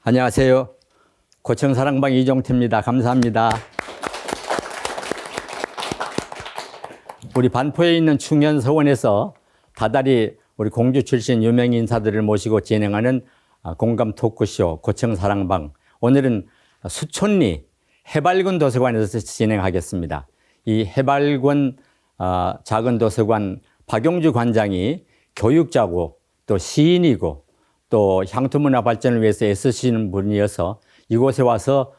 안녕하세요. 고청사랑방 이종태입니다. 감사합니다. 우리 반포에 있는 충현서원에서 다달이 우리 공주 출신 유명 인사들을 모시고 진행하는 공감 토크쇼 고청사랑방. 오늘은 수촌리 해발군 도서관에서 진행하겠습니다. 이 해발군 작은 도서관 박용주 관장이 교육자고 또 시인이고 또 향토문화 발전을 위해서 애쓰시는 분이어서 이곳에 와서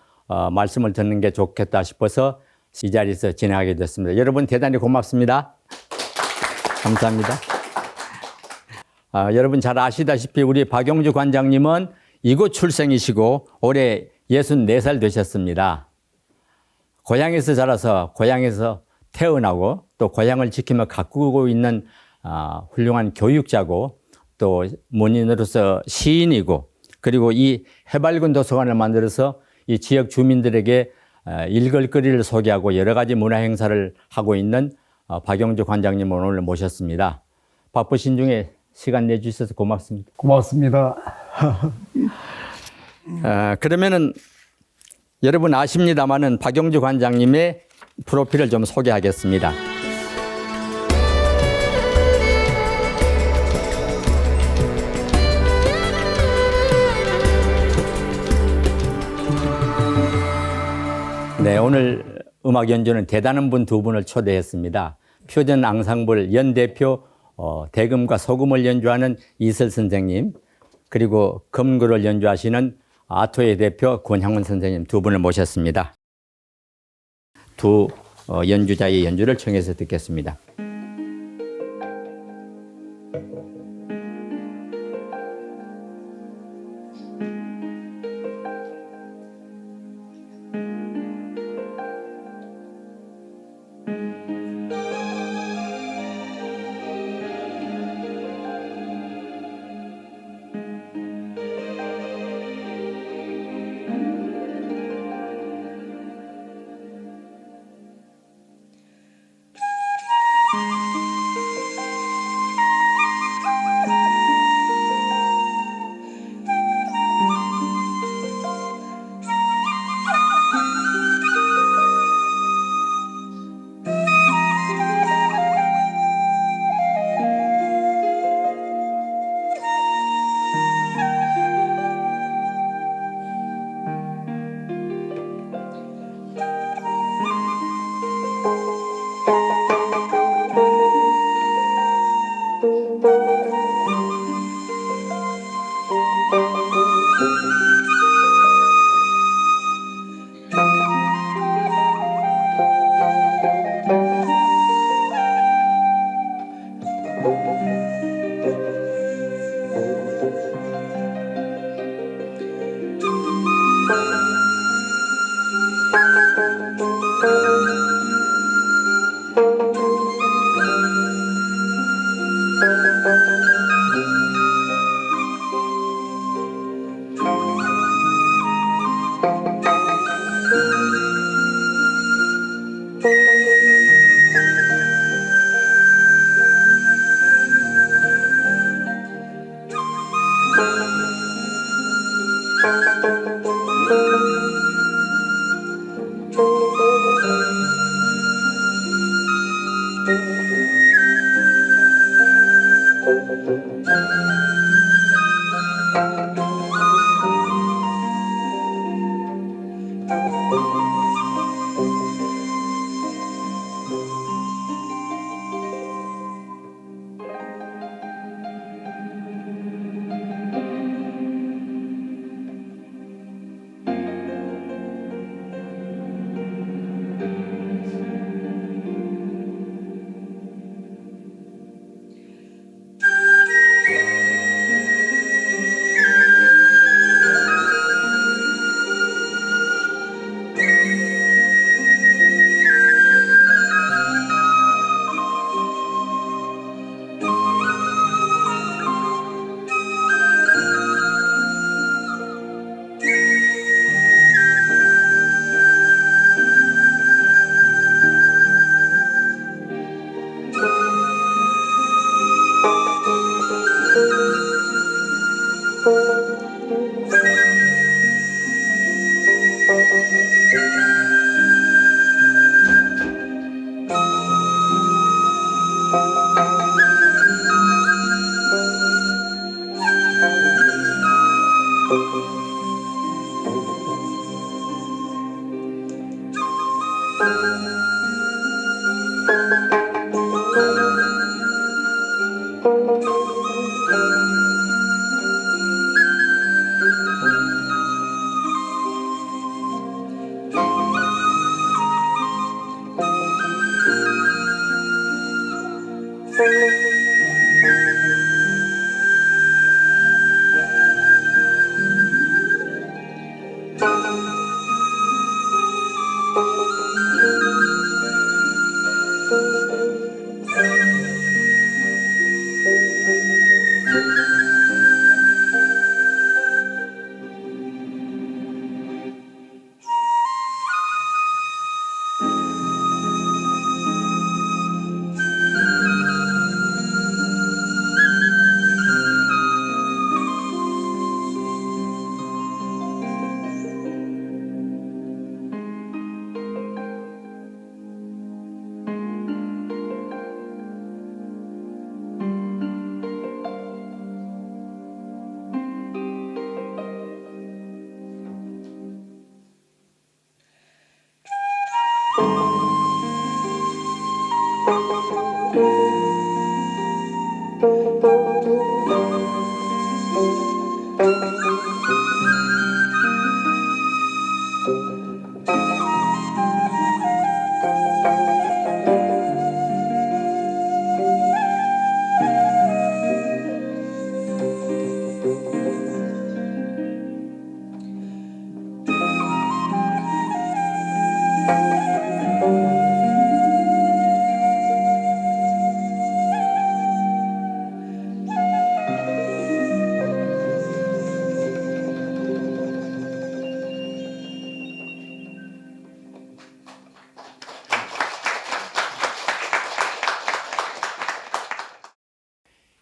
말씀을 듣는 게 좋겠다 싶어서 이 자리에서 진행하게 됐습니다. 여러분 대단히 고맙습니다. 감사합니다. 여러분 잘 아시다시피 우리 박용주 관장님은 이곳 출생이시고 올해 64살 되셨습니다. 고향에서 자라서 고향에서 태어나고 또 고향을 지키며 가꾸고 있는 훌륭한 교육자고 또 문인으로서 시인이고 그리고 이 해발군 도서관을 만들어서 이 지역 주민들에게 읽을 거리를 소개하고 여러 가지 문화 행사를 하고 있는 박용주 관장님을 오늘 모셨습니다. 바쁘신 중에 시간 내주셔서 고맙습니다. 고맙습니다. 그러면은 여러분 아십니다만은 박용주 관장님의 프로필을 좀 소개하겠습니다. 네, 오늘 음악 연주는 대단한 분 두 분을 초대했습니다. 표전 앙상블 연 대표 대금과 소금을 연주하는 이슬 선생님, 그리고 금구를 연주하시는 아토의 대표 권향훈 선생님 두 분을 모셨습니다. 두 연주자의 연주를 청해서 듣겠습니다.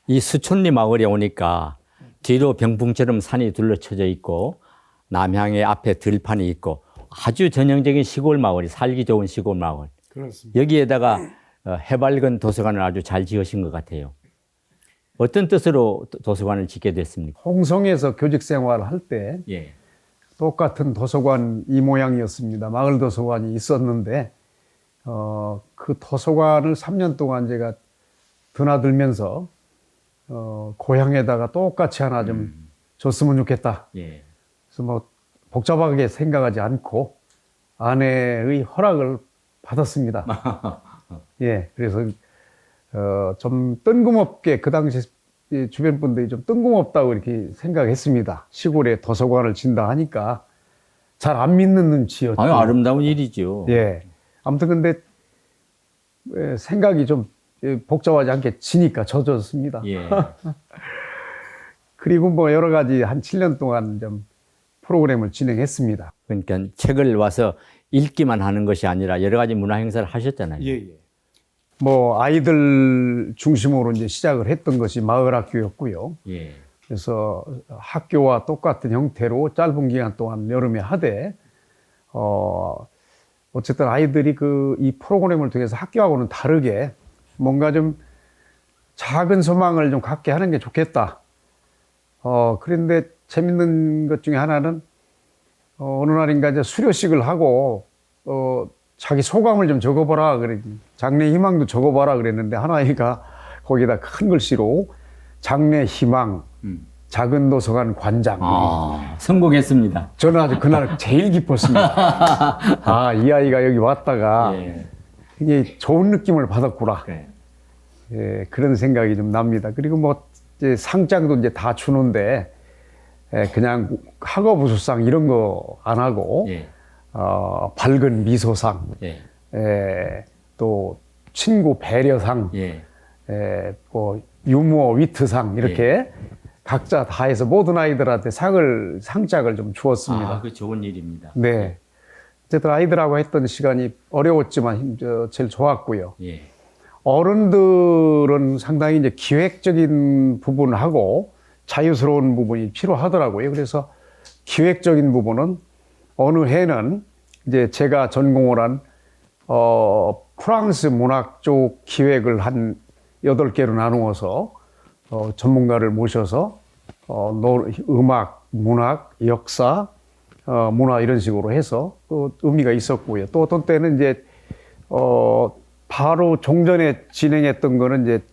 이 수촌리 마을에 오니까 뒤로 병풍처럼 산이 둘러쳐져 있고 남향에 앞에 들판이 있고 아주 전형적인 시골 마을이 살기 좋은 시골 마을. 그렇습니다. 여기에다가 해맑은 도서관을 아주 잘 지으신 것 같아요. 어떤 뜻으로 도서관을 짓게 됐습니까? 홍성에서 교직 생활을 할 때 예. 똑같은 도서관 이 모양이었습니다. 마을 도서관이 있었는데 그 도서관을 3년 동안 제가 드나들면서 고향에다가 똑같이 하나 좀 줬으면 좋겠다. 예. 그래서 뭐 복잡하게 생각하지 않고 아내의 허락을 받았습니다. 예, 그래서 좀 뜬금없게 그 당시 주변 분들이 좀 뜬금없다고 이렇게 생각했습니다. 시골에 도서관을 진다 하니까 잘 안 믿는 눈치였죠. 아유, 아름다운 일이죠. 예. 아무튼 근데 생각이 좀 복잡하지 않게 지니까 젖었습니다. 예. 그리고 뭐 여러 가지 한 7년 동안 좀 프로그램을 진행했습니다. 그러니까 책을 와서 읽기만 하는 것이 아니라 여러 가지 문화 행사를 하셨잖아요. 예. 뭐 아이들 중심으로 이제 시작을 했던 것이 마을 학교였고요. 예. 그래서 학교와 똑같은 형태로 짧은 기간 동안 여름에 하되 어쨌든 아이들이 이 프로그램을 통해서 학교하고는 다르게 뭔가 좀 작은 소망을 좀 갖게 하는 게 좋겠다. 그런데 재밌는 것 중에 하나는 어느 날인가 이제 수료식을 하고 자기 소감을 좀 적어보라 그래, 장래 희망도 적어봐라 그랬는데 하나이가 거기다 큰 글씨로 장래 희망 작은 도서관 관장. 성공했습니다. 저는 아주 그날 제일 기뻤습니다. 아, 이 아이가 여기 왔다가 예. 이게 좋은 느낌을 받았구나. 그래. 예, 그런 생각이 좀 납니다. 그리고 뭐 이제 상장도 이제 다 주는데 그냥 학업 우수상 이런 거 안 하고 예. 밝은 미소상, 예. 또 친구 배려상, 예. 뭐 유머 위트상 이렇게 각자 다 해서 모든 아이들한테 상짝을 좀 주었습니다. 그 좋은 일입니다. 네. 어쨌든 아이들하고 했던 시간이 어려웠지만 제일 좋았고요. 예. 어른들은 상당히 이제 기획적인 부분하고 자유스러운 부분이 필요하더라고요. 그래서 기획적인 부분은 어느 해는 이제 제가 전공을 한 프랑스 문학 쪽 기획을 한 8개로 나누어서 전문가를 모셔서 음악, 문학, 역사, 문화 이런 식으로 해서 또 의미가 있었고요. 또 어떤 때는 이제 바로 종전에 진행했던 거는 이제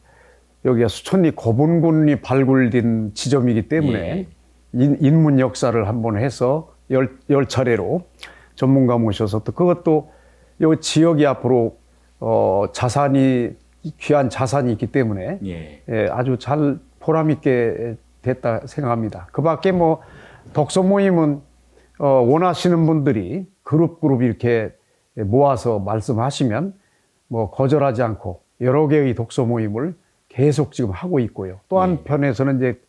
여기가 수천리 고분군이 발굴된 지점이기 때문에 인문 역사를 한번 해서 열 차례로 전문가 모셔서 또 그것도 요 지역이 앞으로 귀한 자산이 있기 때문에 아주 잘 보람 있게 됐다 생각합니다. 그 밖에 뭐 독서 모임은 원하시는 분들이 그룹 이렇게 모아서 말씀하시면 뭐 거절하지 않고 여러 개의 독서 모임을 계속 지금 하고 있고요. 또 한편에서는 이제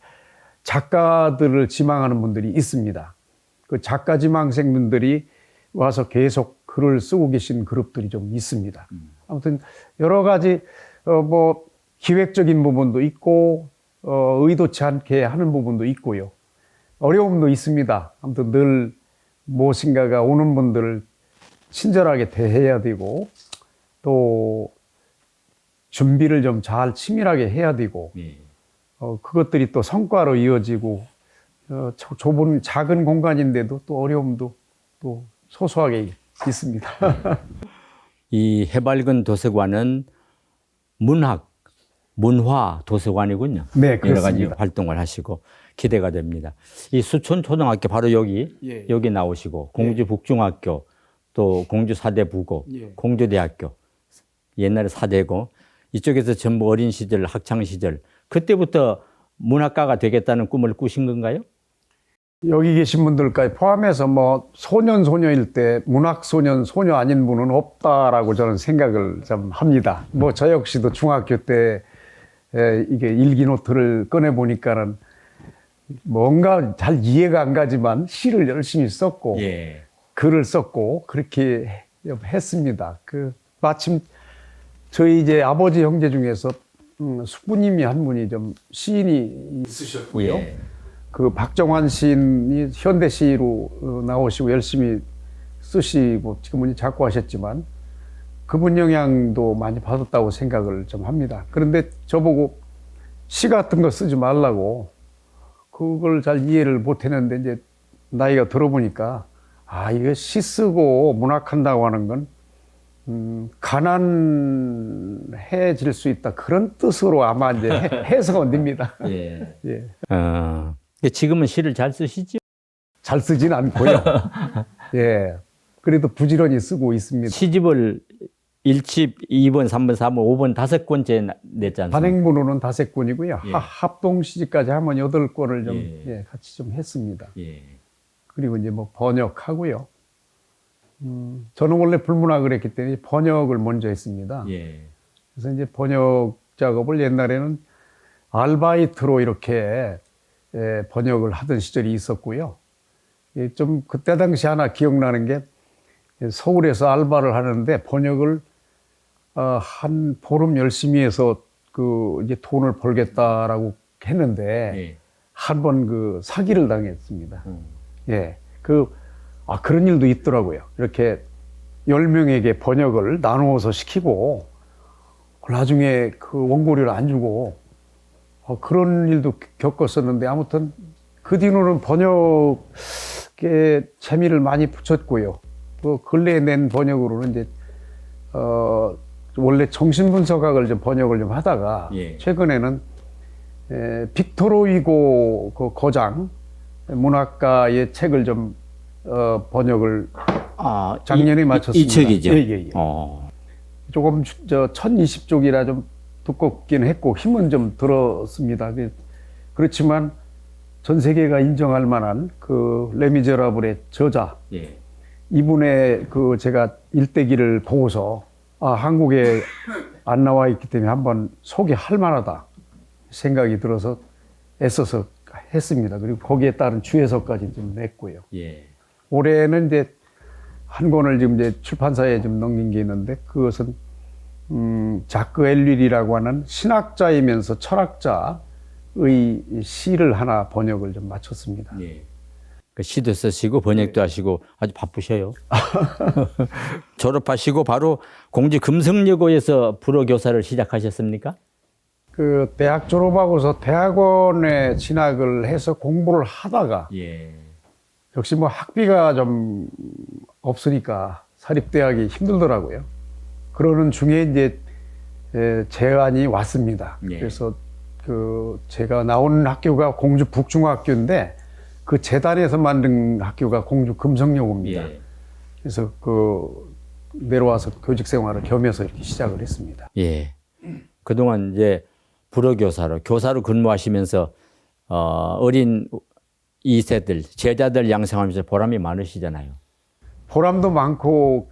작가들을 지망하는 분들이 있습니다. 그 작가 지망생분들이 와서 계속 글을 쓰고 계신 그룹들이 좀 있습니다. 아무튼 여러 가지 뭐 기획적인 부분도 있고 의도치 않게 하는 부분도 있고요. 어려움도 있습니다. 아무튼 늘 무엇인가가 오는 분들을 친절하게 대해야 되고 또 준비를 좀 잘 치밀하게 해야 되고 그것들이 또 성과로 이어지고 좁은 작은 공간인데도 또 어려움도 또 소소하게 있습니다. 이 해맑은 도서관은 문학, 문화 도서관이군요. 네, 여러 가지 그렇습니다. 활동을 하시고 기대가 됩니다. 이 수촌초등학교 바로 여기 여기 나오시고 공주 북중학교 또 공주 사대부고 공주대학교 옛날에 사대고 이쪽에서 전부 어린 시절 학창 시절 그때부터 문학가가 되겠다는 꿈을 꾸신 건가요? 여기 계신 분들까지 포함해서 뭐 소년 소녀일 때 문학 소년 소녀 아닌 분은 없다라고 저는 생각을 좀 합니다. 뭐 저 역시도 중학교 때 이게 일기 노트를 꺼내 보니까는 뭔가 잘 이해가 안 가지만 시를 열심히 썼고 글을 썼고 그렇게 했습니다. 그 마침 저희 이제 아버지 형제 중에서 숙부님이 한 분이 좀 시인이 있으셨고요. 그 박정환 시인이 현대 시로 나오시고 열심히 쓰시고 지금은 작고하셨지만 그분 영향도 많이 받았다고 생각을 좀 합니다. 그런데 저보고 시 같은 거 쓰지 말라고 그걸 잘 이해를 못 했는데 이제 나이가 들어보니까 이거 시 쓰고 문학한다고 하는 건 가난해질 수 있다. 그런 뜻으로 아마 이제 해석은 됩니다. 지금은 시를 잘 쓰시죠? 잘 쓰진 않고요. 그래도 부지런히 쓰고 있습니다. 시집을 1집, 2번, 3번, 4번, 5번, 5권째 냈지 않습니까? 단행본으로는 5권이고요. 합동 시집까지 하면 8권을 좀 같이 좀 했습니다. 그리고 이제 뭐 번역하고요. 저는 원래 불문학을 했기 때문에 번역을 먼저 했습니다. 그래서 이제 번역 작업을 옛날에는 아르바이트로 이렇게 번역을 하던 시절이 있었고요. 좀 그때 당시 하나 기억나는 게 서울에서 알바를 하는데 번역을 한 보름 열심히 해서 그 이제 돈을 벌겠다라고 했는데 한 번 그 사기를 당했습니다. 그런 일도 있더라고요. 이렇게 10명에게 번역을 나누어서 시키고 나중에 그 원고료를 안 주고 그런 일도 겪었었는데 아무튼 그 뒤로는 번역에 재미를 많이 붙였고요. 그 근래에 낸 번역으로는 이제 원래 정신분석학을 좀 번역을 좀 하다가 최근에는 빅토르 위고 그 거장 문학가의 책을 좀 번역을 작년에 마쳤습니다. 이 책이죠? 조금 1020쪽이라 좀 두껍긴 했고 힘은 좀 들었습니다. 그렇지만 전 세계가 인정할 만한 그 레미제라블의 저자 이분의 그 제가 일대기를 보고서 한국에 안 나와 있기 때문에 한번 소개할 만하다 생각이 들어서 애써서 했습니다. 그리고 거기에 따른 주해석까지 좀 냈고요. 올해는 이제 한 권을 지금 이제 출판사에 좀 넘긴 게 있는데 그것은 자크 엘릴이라고 하는 신학자이면서 철학자의 시를 하나 번역을 좀 마쳤습니다. 그 시도 쓰시고 번역도 하시고 아주 바쁘셔요. 졸업하시고 바로 공주 금성여고에서 불어 교사를 시작하셨습니까? 그 대학 졸업하고서 대학원에 진학을 해서 공부를 하다가 예. 역시 뭐 학비가 좀 없으니까 사립대학이 힘들더라고요. 그러는 중에 이제 제안이 왔습니다. 예. 그래서 제가 나온 학교가 공주 북중학교인데 그 재단에서 만든 학교가 공주 금성여고입니다. 예. 그래서 내려와서 교직 생활을 겸해서 이렇게 시작을 했습니다. 예. 그동안 이제 교사로 근무하시면서 어린 2세들, 제자들 양성하면서 보람이 많으시잖아요. 보람도 많고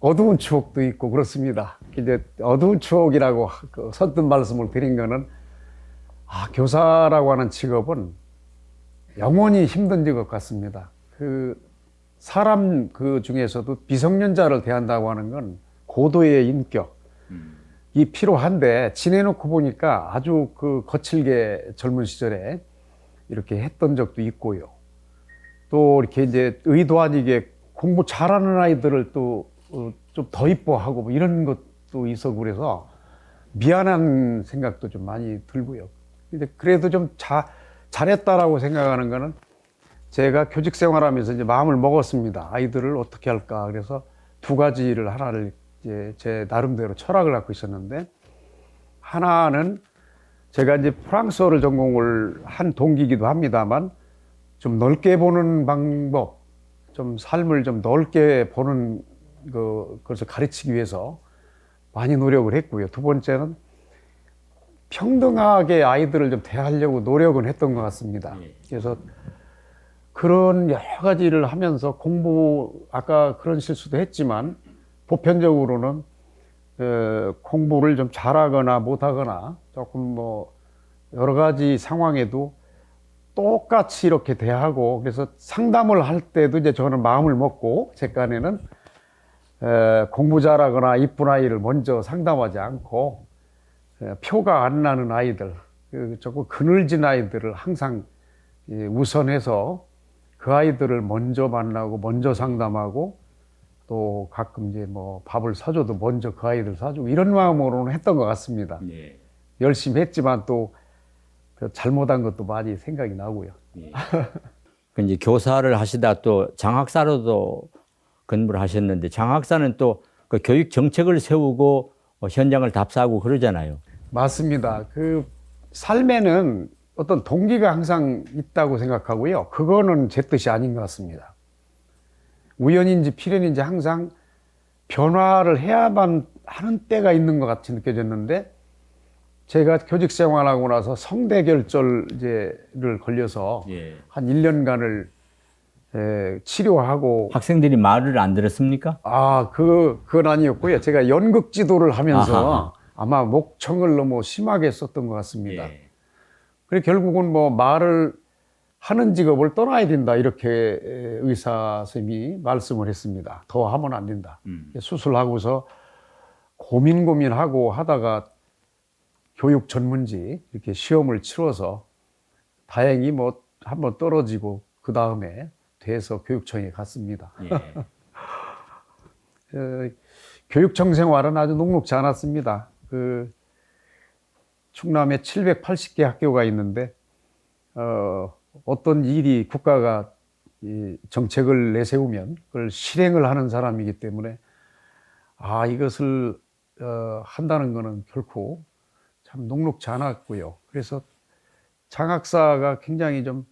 어두운 추억도 있고 그렇습니다. 이제 어두운 추억이라고 선뜻 말씀을 드린 거는 교사라고 하는 직업은 영원히 힘든 직업 같습니다. 사람 중에서도 미성년자를 대한다고 하는 건 고도의 인격이 필요한데 지내놓고 보니까 아주 거칠게 젊은 시절에 이렇게 했던 적도 있고요. 또 이렇게 이제 의도 아니게 공부 잘하는 아이들을 또 좀 더 이뻐하고 뭐 이런 것도 있어 그래서 미안한 생각도 좀 많이 들고요. 근데 그래도 좀 잘했다라고 생각하는 거는 제가 교직 생활하면서 이제 마음을 먹었습니다. 아이들을 어떻게 할까. 그래서 하나를 이제 제 나름대로 철학을 갖고 있었는데 하나는 제가 이제 프랑스어를 전공을 한 동기이기도 합니다만 좀 넓게 보는 방법, 좀 삶을 좀 넓게 보는 그것을 가르치기 위해서 많이 노력을 했고요. 두 번째는 평등하게 아이들을 좀 대하려고 노력은 했던 것 같습니다. 그래서 그런 여러 가지를 하면서 아까 그런 실수도 했지만 보편적으로는 공부를 좀 잘하거나 못하거나 조금 여러 가지 상황에도 똑같이 이렇게 대하고 그래서 상담을 할 때도 이제 저는 마음을 먹고 제 깐에는 공부 잘하거나 이쁜 아이를 먼저 상담하지 않고 표가 안 나는 아이들, 조금 그늘진 아이들을 항상 우선해서 그 아이들을 먼저 만나고 먼저 상담하고 또 가끔 이제 밥을 사줘도 먼저 그 아이들 사주고 이런 마음으로는 했던 것 같습니다. 예. 열심히 했지만 또 잘못한 것도 많이 생각이 나고요. 예. 이제 교사를 하시다 또 장학사로도 근무를 하셨는데 장학사는 또 그 교육 정책을 세우고 현장을 답사하고 그러잖아요. 맞습니다. 삶에는 어떤 동기가 항상 있다고 생각하고요. 그거는 제 뜻이 아닌 것 같습니다. 우연인지 필연인지 항상 변화를 해야만 하는 때가 있는 것 같이 느껴졌는데 제가 교직 생활하고 나서 성대결절을 걸려서 한 1년간을 치료하고 학생들이 말을 안 들었습니까? 그건 아니었고요. 제가 연극 지도를 하면서 아마 목청을 너무 심하게 썼던 것 같습니다. 그래서 결국은 말을 하는 직업을 떠나야 된다 이렇게 의사 선생님이 말씀을 했습니다. 더 하면 안 된다. 수술하고서 고민하고 하다가 교육 전문지 이렇게 시험을 치러서 다행히 한번 떨어지고 그 다음에 돼서 교육청에 갔습니다. 교육청 생활은 아주 녹록지 않았습니다. 충남에 780개 학교가 있는데 어떤 일이 국가가 정책을 내세우면 그걸 실행을 하는 사람이기 때문에 이것을 한다는 것은 결코 참 녹록지 않았고요. 그래서 장학사가 굉장히 좀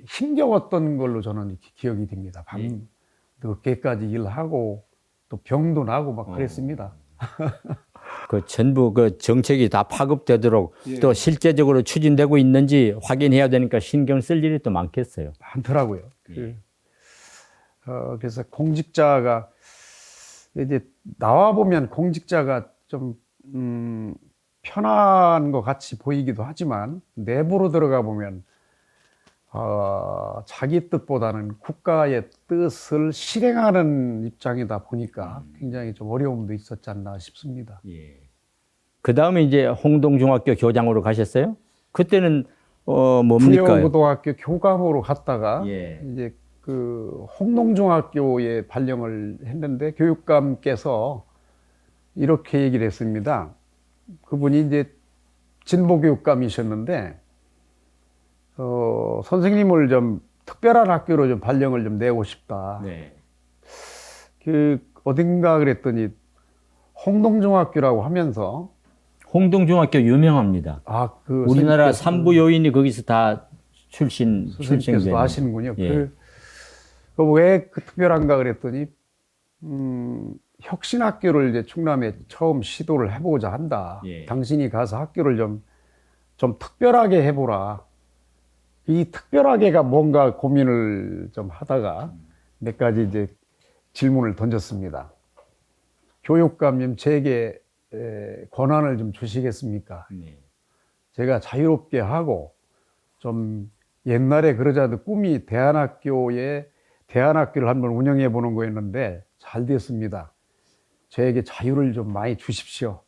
힘겨웠던 걸로 저는 이렇게 기억이 됩니다. 밤 늦게까지 일하고 또 병도 나고 막 그랬습니다. 전부 정책이 다 파급되도록 또 실제적으로 추진되고 있는지 확인해야 되니까 신경 쓸 일이 또 많겠어요. 많더라고요. 그래서 공직자가 이제 나와 보면 공직자가 좀 편한 것 같이 보이기도 하지만 내부로 들어가 보면 자기 뜻보다는 국가의 뜻을 실행하는 입장이다 보니까 굉장히 좀 어려움도 있었지 않나 싶습니다. 그 다음에 이제 홍동중학교 교장으로 가셨어요? 그때는 뭡니까? 부여고등학교 교감으로 갔다가 이제 홍동중학교에 발령을 했는데 교육감께서 이렇게 얘기를 했습니다. 그분이 이제 진보교육감이셨는데, 선생님을 좀 특별한 학교로 좀 발령을 좀 내고 싶다. 네. 어딘가 그랬더니 홍동중학교라고 하면서, 홍동중학교 유명합니다. 우리나라 선생님께서- 삼부 요인이 거기서 다 선생님께서도 출생된. 아시는군요. 예. 왜 그 특별한가 그랬더니, 혁신학교를 이제 충남에 처음 시도를 해보고자 한다. 예. 당신이 가서 학교를 좀 특별하게 해보라. 이 특별하게가 뭔가 고민을 좀 하다가 몇 가지 이제 질문을 던졌습니다. 교육감님, 제게 권한을 좀 주시겠습니까? 네. 제가 자유롭게 하고 좀 옛날에 그러자도 꿈이 대안학교를 한번 운영해 보는 거였는데 잘 됐습니다. 저에게 자유를 좀 많이 주십시오.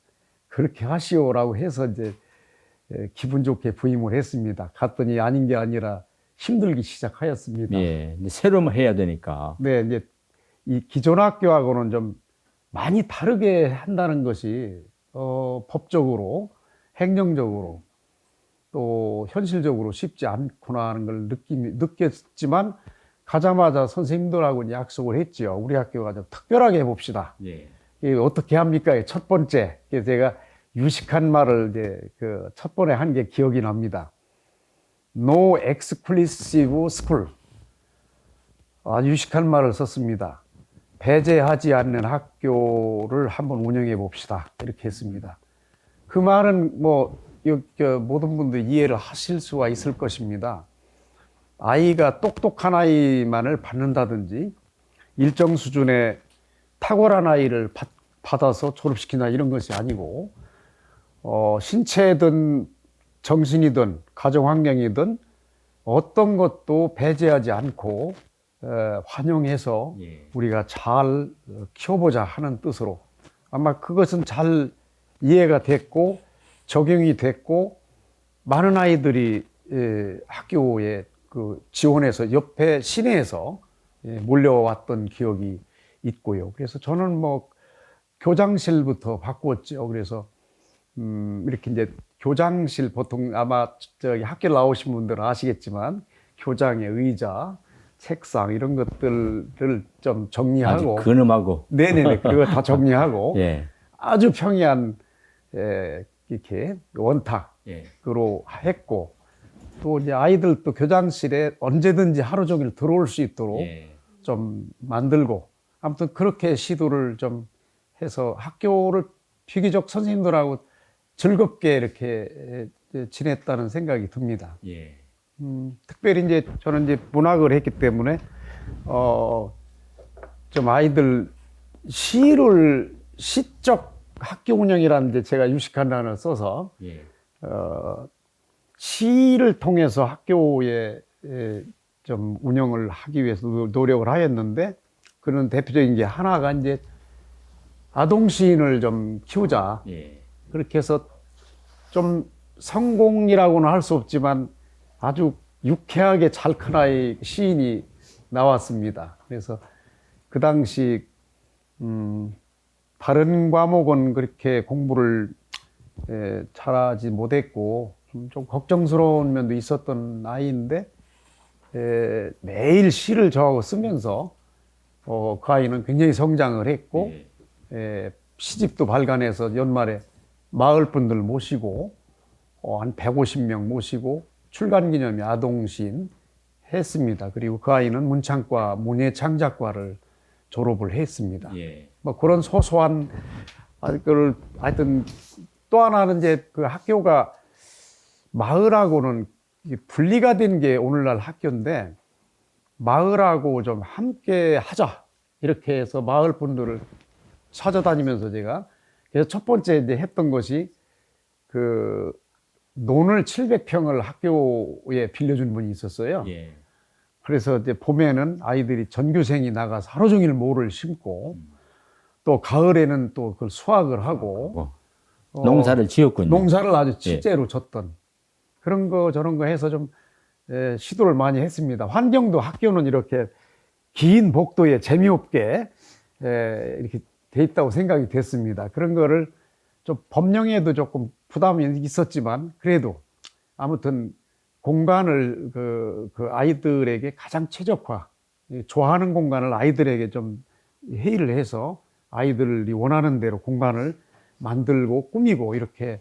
그렇게 하시오라고 해서 이제 기분 좋게 부임을 했습니다. 갔더니 아닌 게 아니라 힘들기 시작하였습니다. 예. 이제 새로 해야 되니까. 네, 이제 이 기존 학교하고는 좀 많이 다르게 한다는 것이 법적으로, 행정적으로 또 현실적으로 쉽지 않구나 하는 걸 느꼈지만 가자마자 선생님들하고 약속을 했죠. 우리 학교가 좀 특별하게 해봅시다. 예. 이게 어떻게 합니까? 첫 번째, 제가 유식한 말을 이제 첫 번에 한 게 기억이 납니다. No exclusive school. 유식한 말을 썼습니다. 배제하지 않는 학교를 한번 운영해 봅시다. 이렇게 했습니다. 그 말은 모든 분들이 이해를 하실 수가 있을 것입니다. 아이가 똑똑한 아이만을 받는다든지 일정 수준의 탁월한 아이를 받아서 졸업시키나 이런 것이 아니고 신체든 정신이든 가정환경이든 어떤 것도 배제하지 않고 환영해서 예. 우리가 잘 키워보자 하는 뜻으로 아마 그것은 잘 이해가 됐고 적용이 됐고 많은 아이들이 학교에 지원해서 옆에 시내에서 몰려왔던 기억이 있고요. 그래서 저는 교장실부터 바꾸었죠. 그래서 이렇게 이제 교장실 보통 아마 저기 학교 나오신 분들은 아시겠지만 교장의 의자, 책상 이런 것들을 좀 정리하고 아주 근엄하고. 네네네 그거 다 정리하고 예. 아주 평이한 이렇게 원탁으로 예. 했고 또 이제 아이들도 교장실에 언제든지 하루 종일 들어올 수 있도록 예. 좀 만들고 아무튼 그렇게 시도를 좀 해서 학교를 비교적 선생님들하고 즐겁게 이렇게 지냈다는 생각이 듭니다. 예. 특별히 이제 저는 이제 문학을 했기 때문에 좀 아이들 시적 학교 운영이라는 데 제가 유식한 단어를 써서 예. 시를 통해서 학교에 좀 운영을 하기 위해서 노력을 하였는데 그런 대표적인 게 하나가 이제 아동 시인을 좀 키우자. 예. 그렇게 해서 좀 성공이라고는 할 수 없지만 아주 유쾌하게 잘 큰 아이 시인이 나왔습니다. 그래서 그 당시 다른 과목은 그렇게 공부를 잘하지 못했고 좀 걱정스러운 면도 있었던 아이인데 매일 시를 저하고 쓰면서 그 아이는 굉장히 성장을 했고 시집도 발간해서 연말에 마을 분들 모시고 한 150명 모시고 출간기념회 아동시인 했습니다. 그리고 그 아이는 문창과 문예창작과를 졸업을 했습니다. 예. 그런 소소한 하여튼 또 하나는 이제 그 학교가 마을하고는 분리가 된 게 오늘날 학교인데 마을하고 좀 함께 하자 이렇게 해서 마을 분들을 찾아다니면서 제가 그래서 첫 번째 이제 했던 것이 논을 700평을 학교에 빌려준 분이 있었어요. 예. 그래서 이제 봄에는 아이들이 전교생이 나가서 하루 종일 모를 심고 또 가을에는 또 그걸 수확을 하고 농사를 지었군요. 농사를 아주 실제로 졌던 그런 거 저런 거 해서 좀 시도를 많이 했습니다. 환경도 학교는 이렇게 긴 복도에 재미없게 이렇게 돼 있다고 생각이 됐습니다. 그런 거를 좀 법령에도 조금 부담이 있었지만 그래도 아무튼 공간을 그 아이들에게 가장 최적화, 좋아하는 공간을 아이들에게 좀 회의를 해서 아이들이 원하는 대로 공간을 만들고 꾸미고 이렇게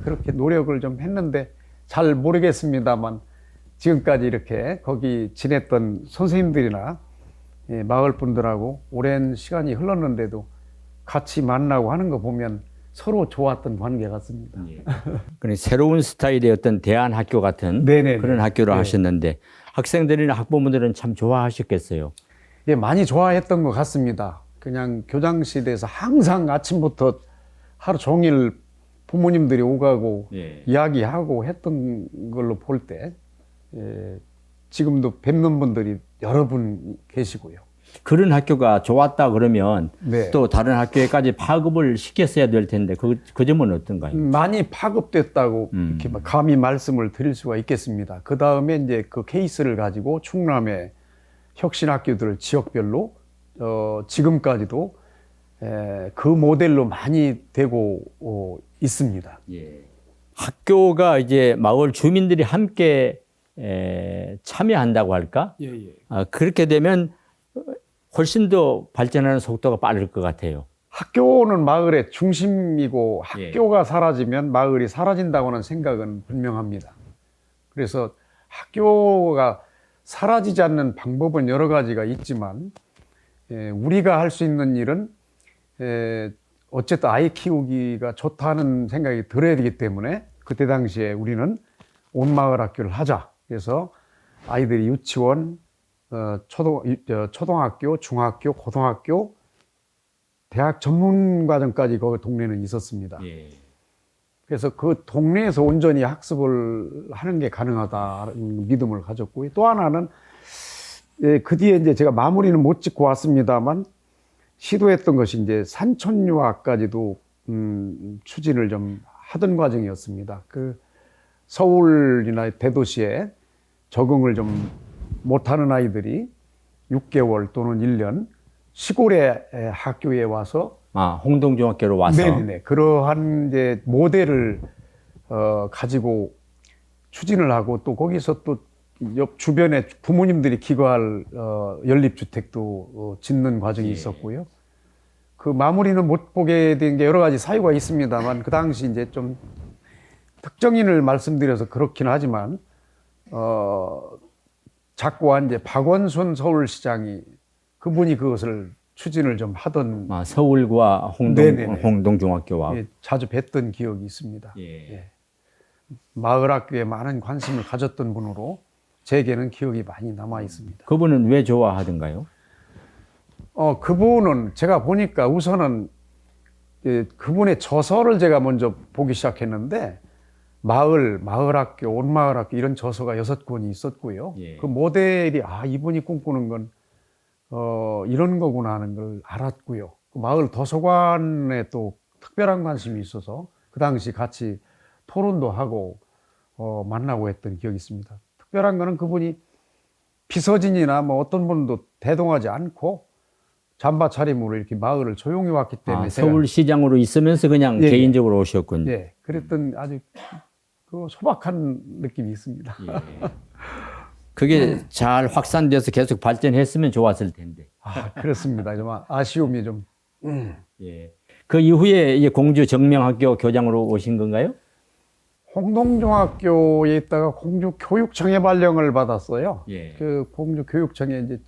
그렇게 노력을 좀 했는데 잘 모르겠습니다만 지금까지 이렇게 거기 지냈던 선생님들이나 마을 분들하고 오랜 시간이 흘렀는데도 같이 만나고 하는 거 보면 서로 좋았던 관계 같습니다. 그런 새로운 스타일의 어떤 대안학교 같은 네네네. 그런 학교를 네. 하셨는데 학생들이나 학부모들은 참 좋아하셨겠어요. 예, 많이 좋아했던 것 같습니다. 그냥 교장실에서 항상 아침부터 하루 종일 부모님들이 오가고 예. 이야기하고 했던 걸로 볼 때, 지금도 뵙는 분들이 여러 분 계시고요. 그런 학교가 좋았다 그러면 네. 또 다른 학교에까지 파급을 시켰어야 될 텐데 그 점은 어떤가요? 많이 파급됐다고 이렇게 감히 말씀을 드릴 수가 있겠습니다. 그 다음에 이제 그 케이스를 가지고 충남의 혁신학교들 지역별로 지금까지도 그 모델로 많이 되고 있습니다. 예. 학교가 이제 마을 주민들이 함께 참여한다고 할까? 그렇게 되면 훨씬 더 발전하는 속도가 빠를 것 같아요. 학교는 마을의 중심이고 예. 학교가 사라지면 마을이 사라진다고는 생각은 분명합니다. 그래서 학교가 사라지지 않는 방법은 여러 가지가 있지만 우리가 할 수 있는 일은 어쨌든 아이 키우기가 좋다는 생각이 들어야 되기 때문에 그때 당시에 우리는 온마을 학교를 하자. 그래서 아이들이 유치원, 초등학교, 중학교, 고등학교, 대학 전문 과정까지 그 동네는 있었습니다. 예. 그래서 그 동네에서 온전히 학습을 하는 게 가능하다는 믿음을 가졌고, 또 하나는 그 뒤에 이제 제가 마무리는 못 짓고 왔습니다만 시도했던 것이 이제 산촌 유학까지도 추진을 좀 하던 과정이었습니다. 그 서울이나 대도시에 적응을 좀 못하는 아이들이 6개월 또는 1년 시골의 학교에 와서 홍동중학교로 와서 네네네 그러한 이제 모델을 가지고 추진을 하고 또 거기서 또 옆 주변에 부모님들이 기거할 연립주택도 짓는 과정이 있었고요. 그 마무리는 못 보게 된 게 여러 가지 사유가 있습니다만 그 당시 이제 좀 특정인을 말씀드려서 그렇긴 하지만 작고한 이제 박원순 서울시장이 그분이 그것을 추진을 좀 하던 서울과 네네네. 홍동중학교와 자주 뵀던 기억이 있습니다. 예. 마을 학교에 많은 관심을 가졌던 분으로 제게는 기억이 많이 남아 있습니다. 그분은 왜 좋아하던가요? 그분은 제가 보니까 우선은 그분의 저서를 제가 먼저 보기 시작했는데 마을 학교, 온마을 학교 이런 저서가 6권이 있었고요. 예. 그 모델이 이분이 꿈꾸는 건 이런 거구나 하는 걸 알았고요. 그 마을 도서관에 또 특별한 관심이 있어서 그 당시 같이 토론도 하고 만나고 했던 기억이 있습니다. 특별한 거는 그분이 비서진이나 뭐 어떤 분도 대동하지 않고 잠바 차림으로 이렇게 마을을 조용히 왔기 때문에 서울시장으로 있으면서 그냥 예, 개인적으로 오셨군요. 예, 그랬던 아주 그 소박한 느낌이 있습니다. 예. 그게 잘 확산돼서 계속 발전했으면 좋았을 텐데. 그렇습니다. 좀 아쉬움이 좀. 예. 그 이후에 이제 공주 정명학교 교장으로 오신 건가요? 홍동중학교에 있다가 공주 교육청에 발령을 받았어요. 예. 그 공주 교육청에 이제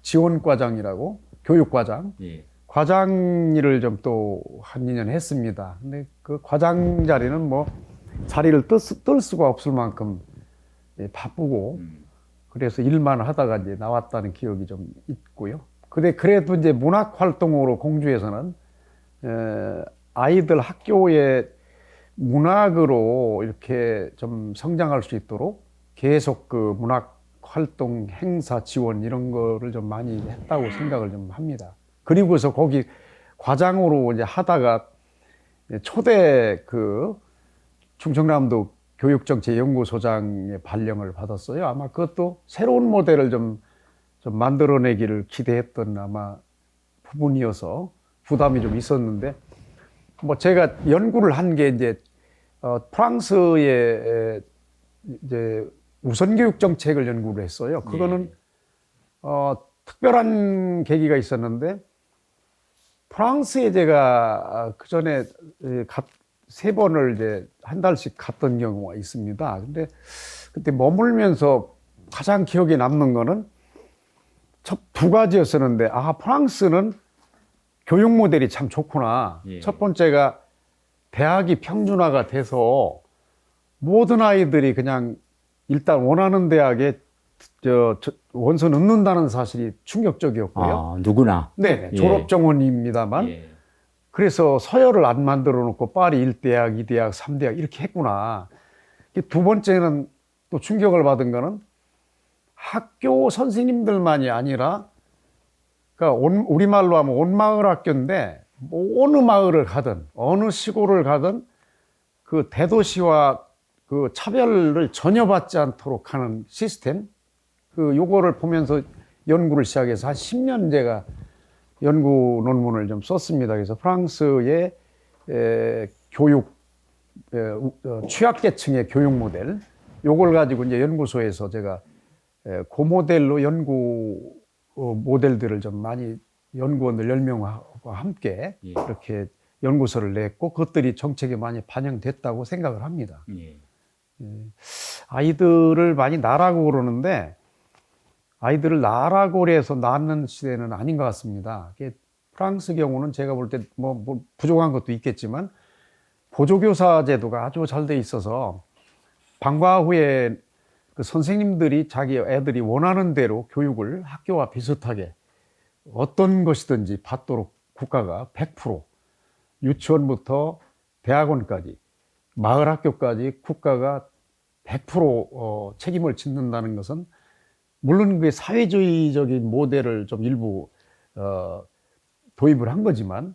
지원과장이라고 교육과장. 예. 과장 일을 좀 또 한 2년 했습니다. 근데 그 과장 자리는 뭐 자리를 뜰 수가 없을 만큼 바쁘고 그래서 일만 하다가 이제 나왔다는 기억이 좀 있고요. 근데 그래도 이제 문학 활동으로 공주에서는 아이들 학교에 문학으로 이렇게 좀 성장할 수 있도록 계속 그 문학 활동 행사 지원 이런 거를 좀 많이 했다고 생각을 좀 합니다. 그리고서 거기 과장으로 이제 하다가 초대 그 충청남도 교육정책연구소장의 발령을 받았어요. 아마 그것도 새로운 모델을 좀 만들어내기를 기대했던 아마 부분이어서 부담이 좀 있었는데 뭐 제가 연구를 한 게 이제 프랑스의 이제 우선교육 정책을 연구를 했어요. 그거는 특별한 계기가 있었는데 프랑스에 제가 그 전에 세 번을 이제 한 달씩 갔던 경우가 있습니다. 근데 그때 머물면서 가장 기억에 남는 거는 첫 두 가지였었는데, 프랑스는 교육 모델이 참 좋구나. 예. 첫 번째가 대학이 평준화가 돼서 모든 아이들이 그냥 일단 원하는 대학에 원서 넣는다는 사실이 충격적이었고요. 누구나. 네, 예. 졸업 정원입니다만. 예. 그래서 서열을 안 만들어 놓고 파리 1대학, 2대학, 3대학 이렇게 했구나. 두 번째는 또 충격을 받은 거는 학교 선생님들만이 아니라, 그러니까 우리말로 하면 온마을 학교인데, 뭐 어느 마을을 가든 어느 시골을 가든 그 대도시와 그 차별을 전혀 받지 않도록 하는 시스템, 요거를 보면서 연구를 시작해서 한 10년 제가 연구 논문을 좀 썼습니다. 그래서 프랑스의 교육, 취약계층의 교육 모델, 요걸 가지고 이제 연구소에서 제가 그 모델로 연구 모델들을 좀 많이 연구원들 10명과 함께 이렇게 연구서를 냈고, 그것들이 정책에 많이 반영됐다고 생각을 합니다. 아이들을 많이 나라고 그러는데, 아이들을 나라고 해서 낳는 시대는 아닌 것 같습니다. 프랑스 경우는 제가 볼 때 뭐 부족한 것도 있겠지만 보조교사 제도가 아주 잘 돼 있어서 방과 후에 그 선생님들이 자기 애들이 원하는 대로 교육을 학교와 비슷하게 어떤 것이든지 받도록 국가가 100% 유치원부터 대학원까지 마을 학교까지 국가가 100% 책임을 짓는다는 것은, 물론 그게 사회주의적인 모델을 좀 일부 도입을 한 거지만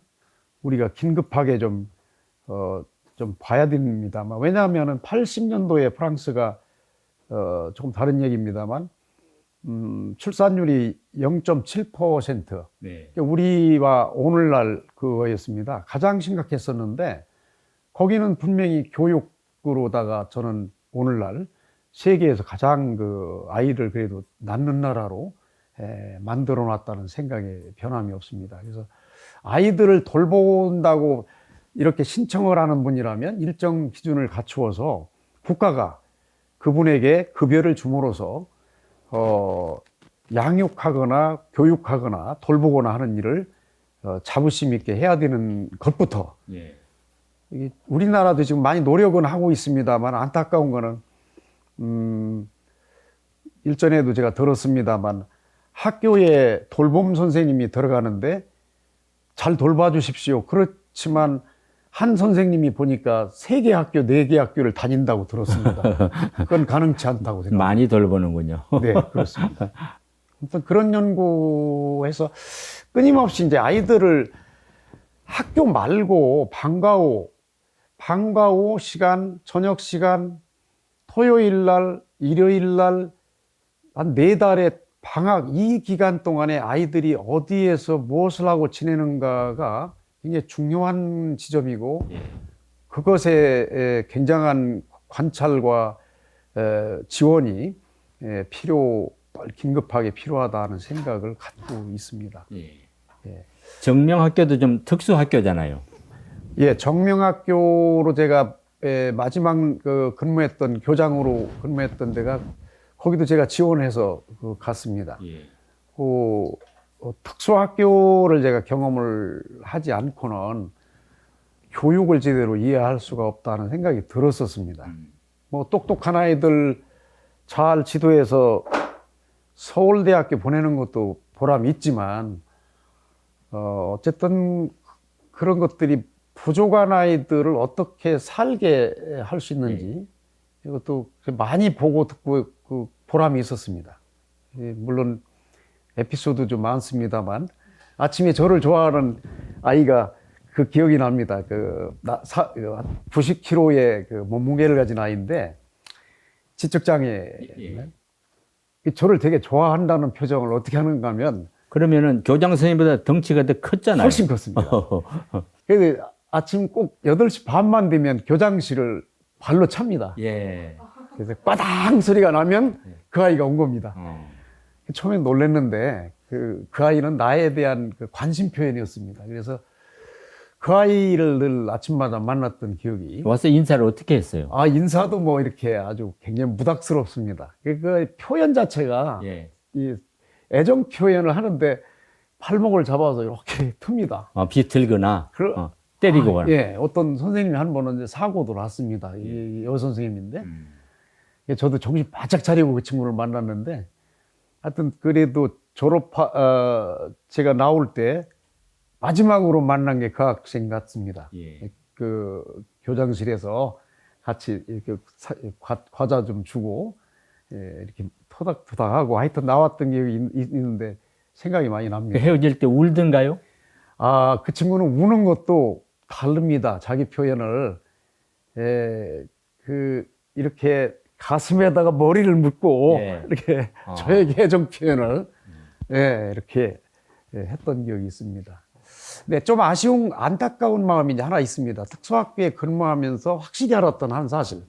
우리가 긴급하게 좀 봐야 됩니다만, 왜냐하면 80년도에 프랑스가 조금 다른 얘기입니다만 출산율이 0.7%, 네. 우리와 오늘날 그거였습니다. 가장 심각했었는데, 거기는 분명히 교육으로다가 저는 오늘날 세계에서 가장 그 아이를 그래도 낳는 나라로 만들어 놨다는 생각에 변함이 없습니다. 그래서 아이들을 돌본다고 이렇게 신청을 하는 분이라면 일정 기준을 갖추어서 국가가 그분에게 급여를 줌으로써 양육하거나 교육하거나 돌보거나 하는 일을 자부심 있게 해야 되는 것부터, 우리나라도 지금 많이 노력은 하고 있습니다만, 안타까운 거는 일전에도 제가 들었습니다만, 학교에 돌봄 선생님이 들어가는데 잘 돌봐주십시오. 그렇지만 한 선생님이 보니까 3개 학교, 4개 학교를 다닌다고 들었습니다. 그건 가능치 않다고 생각합니다. 많이 돌보는군요. 네, 그렇습니다. 아무튼 그런 연구에서 끊임없이 이제 아이들을 학교 말고 방과 후 시간, 저녁 시간, 토요일 날, 일요일 날, 한 4달의 방학, 이 기간 동안에 아이들이 어디에서 무엇을 하고 지내는가가 굉장히 중요한 지점이고, 그것에 굉장한 관찰과 지원이 긴급하게 필요하다는 생각을 갖고 있습니다. 정명학교도 좀 특수학교잖아요. 예, 정명학교로 제가 마지막 근무했던 교장으로 근무했던 데가, 거기도 제가 지원해서 갔습니다. 특수학교를 제가 경험을 하지 않고는 교육을 제대로 이해할 수가 없다는 생각이 들었었습니다. 뭐 똑똑한 아이들 잘 지도해서 서울대학교 보내는 것도 보람이 있지만, 어쨌든 그런 것들이 부족한 아이들을 어떻게 살게 할 수 있는지, 이것도 많이 보고 듣고 그 보람이 있었습니다. 물론 에피소드 좀 많습니다만, 아침에 저를 좋아하는 아이가 그 기억이 납니다. 90kg의 그 몸무게를 가진 아이인데 지적장애. 저를 되게 좋아한다는 표정을 어떻게 하는가 하면, 그러면은 교장 선생님보다 덩치가 더 컸잖아요. 훨씬 컸습니다. 그래서 아침 꼭 8시 반만 되면 교장실을 발로 찹니다. 예. 그래서 빠당 소리가 나면 그 아이가 온 겁니다. 처음에 놀랐는데 그 아이는 나에 대한 그 관심 표현이었습니다. 그래서 그 아이를 늘 아침마다 만났던 기억이. 와서 인사를 어떻게 했어요? 아, 인사도 뭐 이렇게 아주 굉장히 무닥스럽습니다. 그 표현 자체가 예. 이 애정 표현을 하는데 팔목을 잡아서 이렇게 틉니다. 비틀거나 때리거나. 예, 어떤 선생님이 한 번은 이제 사고도 났습니다. 이 여선생님인데 저도 정신 바짝 차리고 그 친구를 만났는데 하여튼 그래도 제가 나올 때 마지막으로 만난 게 그 학생 같습니다. 예. 그 교장실에서 같이 이렇게 과자 좀 주고 이렇게 토닥토닥하고 하여튼 나왔던 기억이 있는데 생각이 많이 납니다. 헤어질 때 울던가요? 아, 그 친구는 우는 것도 다릅니다. 자기 표현을 이렇게 가슴에다가 머리를 묻고 예. 이렇게 저에게 애정 표현을 이렇게 했던 기억이 있습니다. 네, 좀 안타까운 마음이 이제 하나 있습니다. 특수학교에 근무하면서 확실히 알았던 한 사실.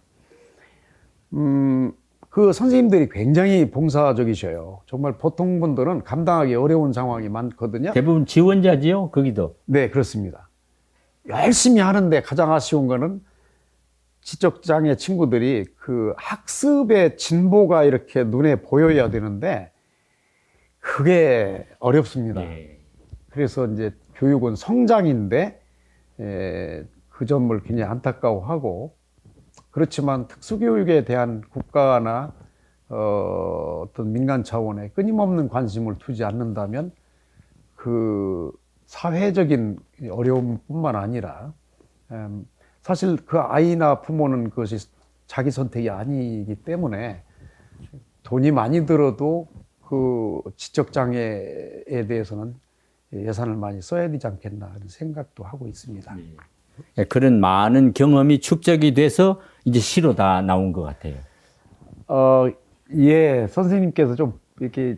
그 선생님들이 굉장히 봉사적이셔요. 정말 보통 분들은 감당하기 어려운 상황이 많거든요. 대부분 지원자지요, 거기도. 네, 그렇습니다. 열심히 하는데 가장 아쉬운 거는 지적장애 친구들이 그 학습의 진보가 이렇게 눈에 보여야 되는데 그게 어렵습니다. 예. 그래서 이제 교육은 성장인데 그 점을 굉장히 안타까워하고 그렇지만 특수교육에 대한 국가나 어떤 민간 차원의 끊임없는 관심을 두지 않는다면 그 사회적인 어려움뿐만 아니라 사실 그 아이나 부모는 그것이 자기 선택이 아니기 때문에 돈이 많이 들어도 그 지적장애에 대해서는 예산을 많이 써야 되지 않겠나 하는 생각도 하고 있습니다. 예, 그런 많은 경험이 축적이 돼서 이제 시로 다 나온 것 같아요. 예, 선생님께서 좀 이렇게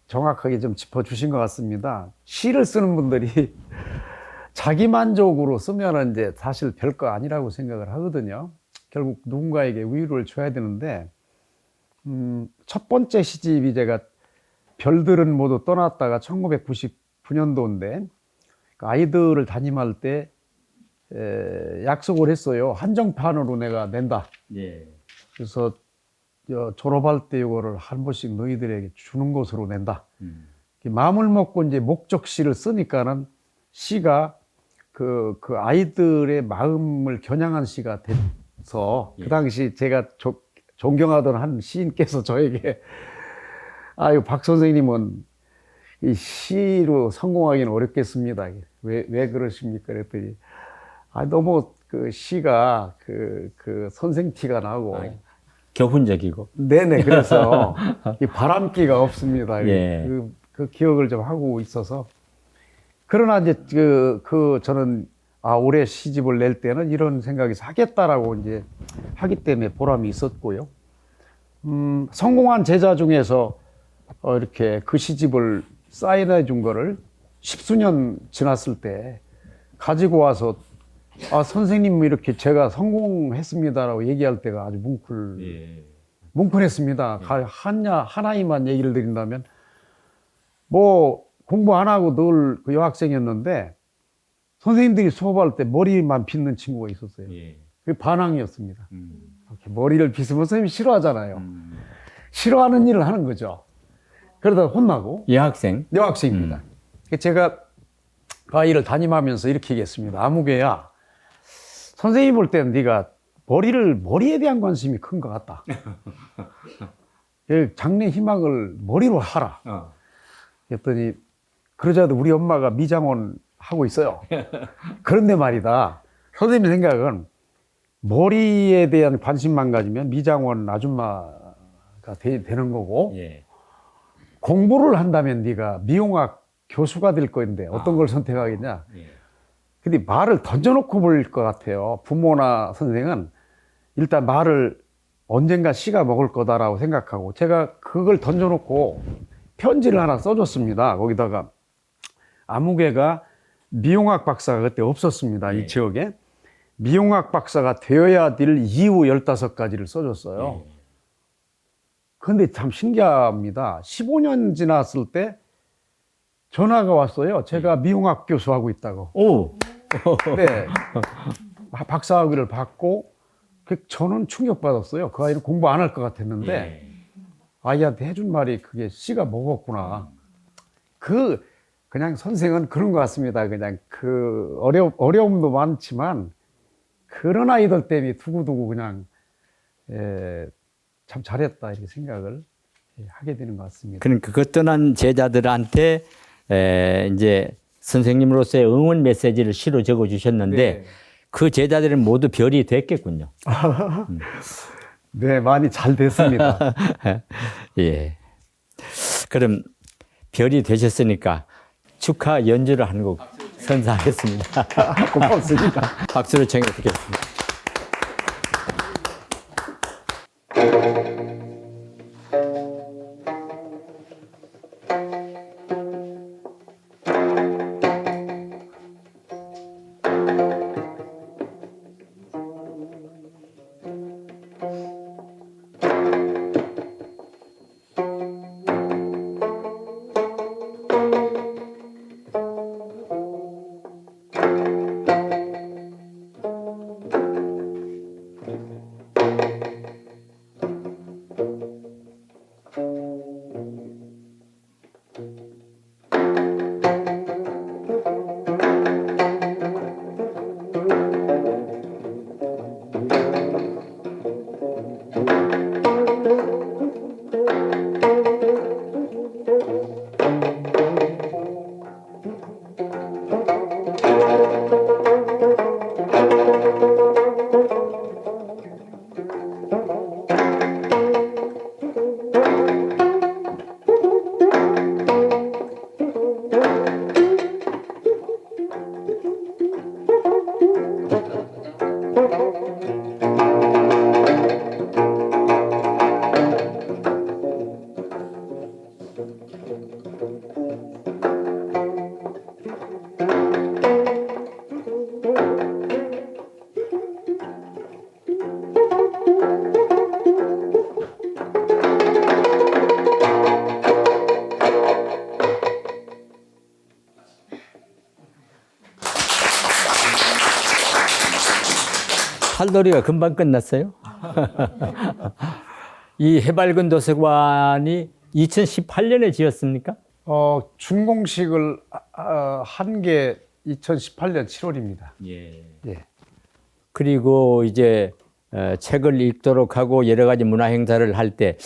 정확하게 좀 짚어주신 것 같습니다. 시를 쓰는 분들이 자기 만족으로 쓰면은 이제 사실 별거 아니라고 생각을 하거든요. 결국 누군가에게 위로를 줘야 되는데, 첫 번째 시집이 제가 별들은 모두 떠났다가 1999년도인데, 아이들을 담임할 때 약속을 했어요. 한정판으로 내가 낸다. 예. 그래서 졸업할 때 이거를 한 번씩 너희들에게 주는 것으로 낸다. 마음을 먹고 이제 목적시를 쓰니까는 시가 그 아이들의 마음을 겨냥한 시가 돼서 그 당시 제가 존경하던 한 시인께서 저에게 아유, 박 선생님은 이 시로 성공하기는 어렵겠습니다. 왜 그러십니까? 그랬더니 너무 그 시가 그 선생티가 나고 교훈적이고. 네네. 그래서 이 바람기가 없습니다. 예. 그 기억을 좀 하고 있어서. 그러나 이제 저는 올해 시집을 낼 때는 이런 생각에서 하겠다라고 이제 하기 때문에 보람이 있었고요. 성공한 제자 중에서 이렇게 그 시집을 사인해 준 거를 10수년 지났을 때 가지고 와서 선생님 이렇게 제가 성공했습니다라고 얘기할 때가 아주 뭉클했습니다. 하나만 얘기를 드린다면 뭐 공부 안 하고 늘 그 여학생이었는데 선생님들이 수업할 때 머리만 빗는 친구가 있었어요. 그게 반항이었습니다. 이렇게 머리를 빗으면 선생님이 싫어하잖아요. 싫어하는 일을 하는 거죠. 그러다 혼나고. 여학생입니다. 제가 그 아이를 담임하면서 이렇게 얘기했습니다. 아무개야, 선생님 볼 때는 네가 머리에 대한 관심이 큰 것 같다. 장래 희망을 머리로 하라. 그랬더니 그러자도 우리 엄마가 미장원 하고 있어요. 그런데 말이다, 선생님 생각은 머리에 대한 관심만 가지면 미장원 아줌마가 되는 거고 공부를 한다면 네가 미용학 교수가 될 거인데 어떤 걸 선택하겠냐. 근데 말을 던져놓고 볼 것 같아요. 부모나 선생은 일단 말을 언젠가 씨가 먹을 거다라고 생각하고, 제가 그걸 던져놓고 편지를 하나 써줬습니다. 거기다가 아무개가 미용학 박사가 그때 없었습니다. 네. 이 지역에. 미용학 박사가 되어야 될 이유 15가지를 써줬어요. 네. 그런데 참 신기합니다. 15년 지났을 때 전화가 왔어요. 제가 미용학 교수하고 있다고. 오. 네. 박사학위를 받고 저는 충격받았어요. 그 아이는 공부 안 할 것 같았는데 예. 아이한테 해준 말이 그게 씨가 먹었구나. 그냥 선생은 그런 것 같습니다. 그냥 어려움도 많지만 그런 아이들 때문에 두고두고 그냥 참 잘했다 이렇게 생각을 하게 되는 것 같습니다. 그러니까 그 떠난 제자들한테 이제 선생님으로서의 응원 메시지를 시로 적어 주셨는데 네. 그 제자들은 모두 별이 됐겠군요. 네, 많이 잘 됐습니다. 예. 그럼 별이 되셨으니까 축하 연주를 한 곡 선사하겠습니다. 고맙습니다. 박수를 청해 듣겠습니다. 팔놀이가 금방 끝났어요. 이 해발군 도서관이 2018년에 지었습니까? 준공식을 한 게 2018년 7월입니다. 예. 예. 그리고 이제 책을 읽도록 하고 여러 가지 문화 행사를 할 때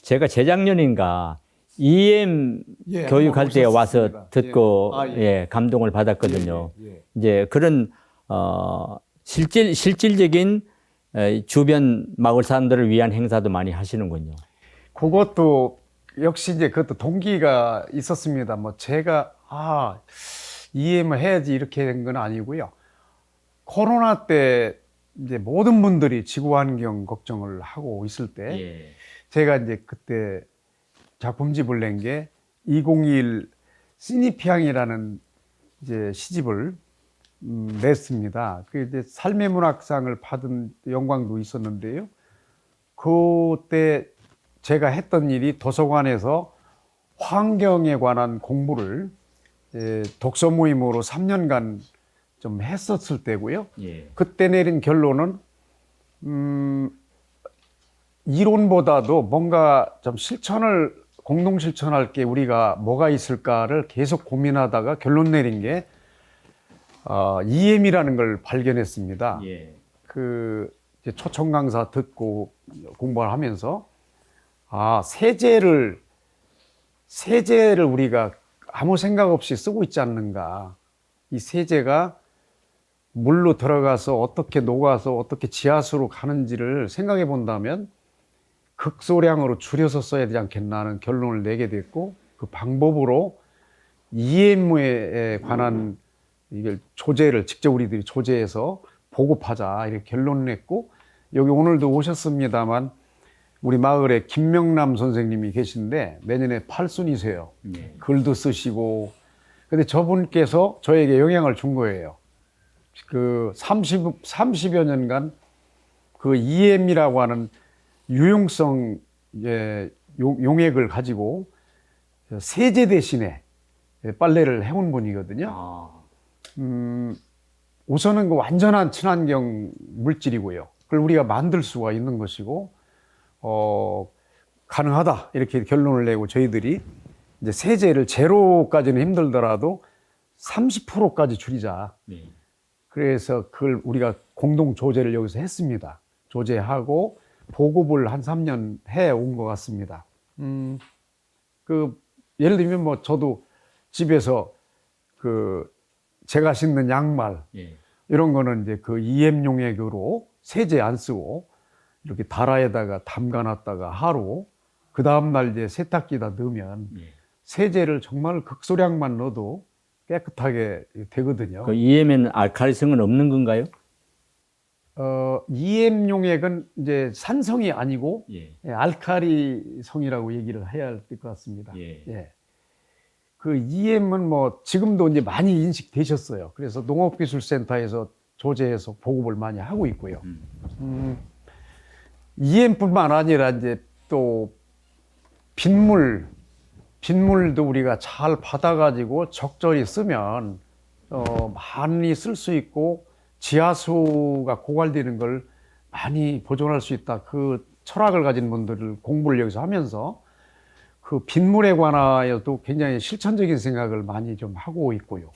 제가 재작년인가 EM 예, 교육할 때 한번 와서 오셨습니다. 듣고 예. 예, 감동을 받았거든요. 예. 이제 그런 실질적인 주변 마을 사람들을 위한 행사도 많이 하시는군요. 그것도 역시 이제 그것도 동기가 있었습니다. 뭐 제가 EM을 해야지 이렇게 된 건 아니고요. 코로나 때 이제 모든 분들이 지구 환경 걱정을 하고 있을 때 예. 제가 이제 그때 작품집을 낸 게 2021 시니피앙이라는 이제 시집을 냈습니다. 그 이제 삶의 문학상을 받은 영광도 있었는데요. 그때 제가 했던 일이 도서관에서 환경에 관한 공부를 독서 모임으로 3년간 좀 했었을 때고요. 예. 그때 내린 결론은 이론보다도 뭔가 좀 공동 실천할 게 우리가 뭐가 있을까를 계속 고민하다가 결론 내린 게 EM이라는 걸 발견했습니다. 예. 이제 초청 강사 듣고 공부를 하면서 세제를 우리가 아무 생각 없이 쓰고 있지 않는가. 이 세제가 물로 들어가서 어떻게 녹아서 어떻게 지하수로 가는지를 생각해 본다면 극소량으로 줄여서 써야 되지 않겠나 하는 결론을 내게 됐고, 그 방법으로 EM에 관한 이걸 조제를 직접 우리들이 조제해서 보급하자 이렇게 결론을 냈고, 여기 오늘도 오셨습니다만 우리 마을에 김명남 선생님이 계신데 내년에 8순이세요. 네. 글도 쓰시고 근데 저분께서 저에게 영향을 준 거예요. 그 30여 년간 그 EM이라고 하는 유용성 용액을 가지고 세제 대신에 빨래를 해온 분이거든요. 우선은 그 완전한 친환경 물질이고요. 그걸 우리가 만들 수가 있는 것이고, 가능하다. 이렇게 결론을 내고 저희들이 이제 세제를 제로까지는 힘들더라도 30%까지 줄이자. 네. 그래서 그걸 우리가 공동 조제를 여기서 했습니다. 조제하고 보급을 한 3년 해 온 것 같습니다. 예를 들면 뭐 저도 집에서 제가 신는 양말 예. 이런 거는 이제 그 EM 용액으로 세제 안 쓰고 이렇게 다라에다가 담가놨다가 하루 그 다음날 이제 세탁기에다 넣으면 예. 세제를 정말 극소량만 넣어도 깨끗하게 되거든요. 그 EM에는 알칼리성은 없는 건가요? EM 용액은 이제 산성이 아니고 예. 알카리성이라고 얘기를 해야 할 것 같습니다. 예. 예. 그 EM은 뭐 지금도 이제 많이 인식되셨어요. 그래서 농업기술센터에서 조제해서 보급을 많이 하고 있고요. EM뿐만 아니라 이제 또 빗물도 우리가 잘 받아가지고 적절히 쓰면 많이 쓸 수 있고 지하수가 고갈되는 걸 많이 보존할 수 있다. 그 철학을 가진 분들을 공부를 여기서 하면서 그 빗물에 관하여도 굉장히 실천적인 생각을 많이 좀 하고 있고요.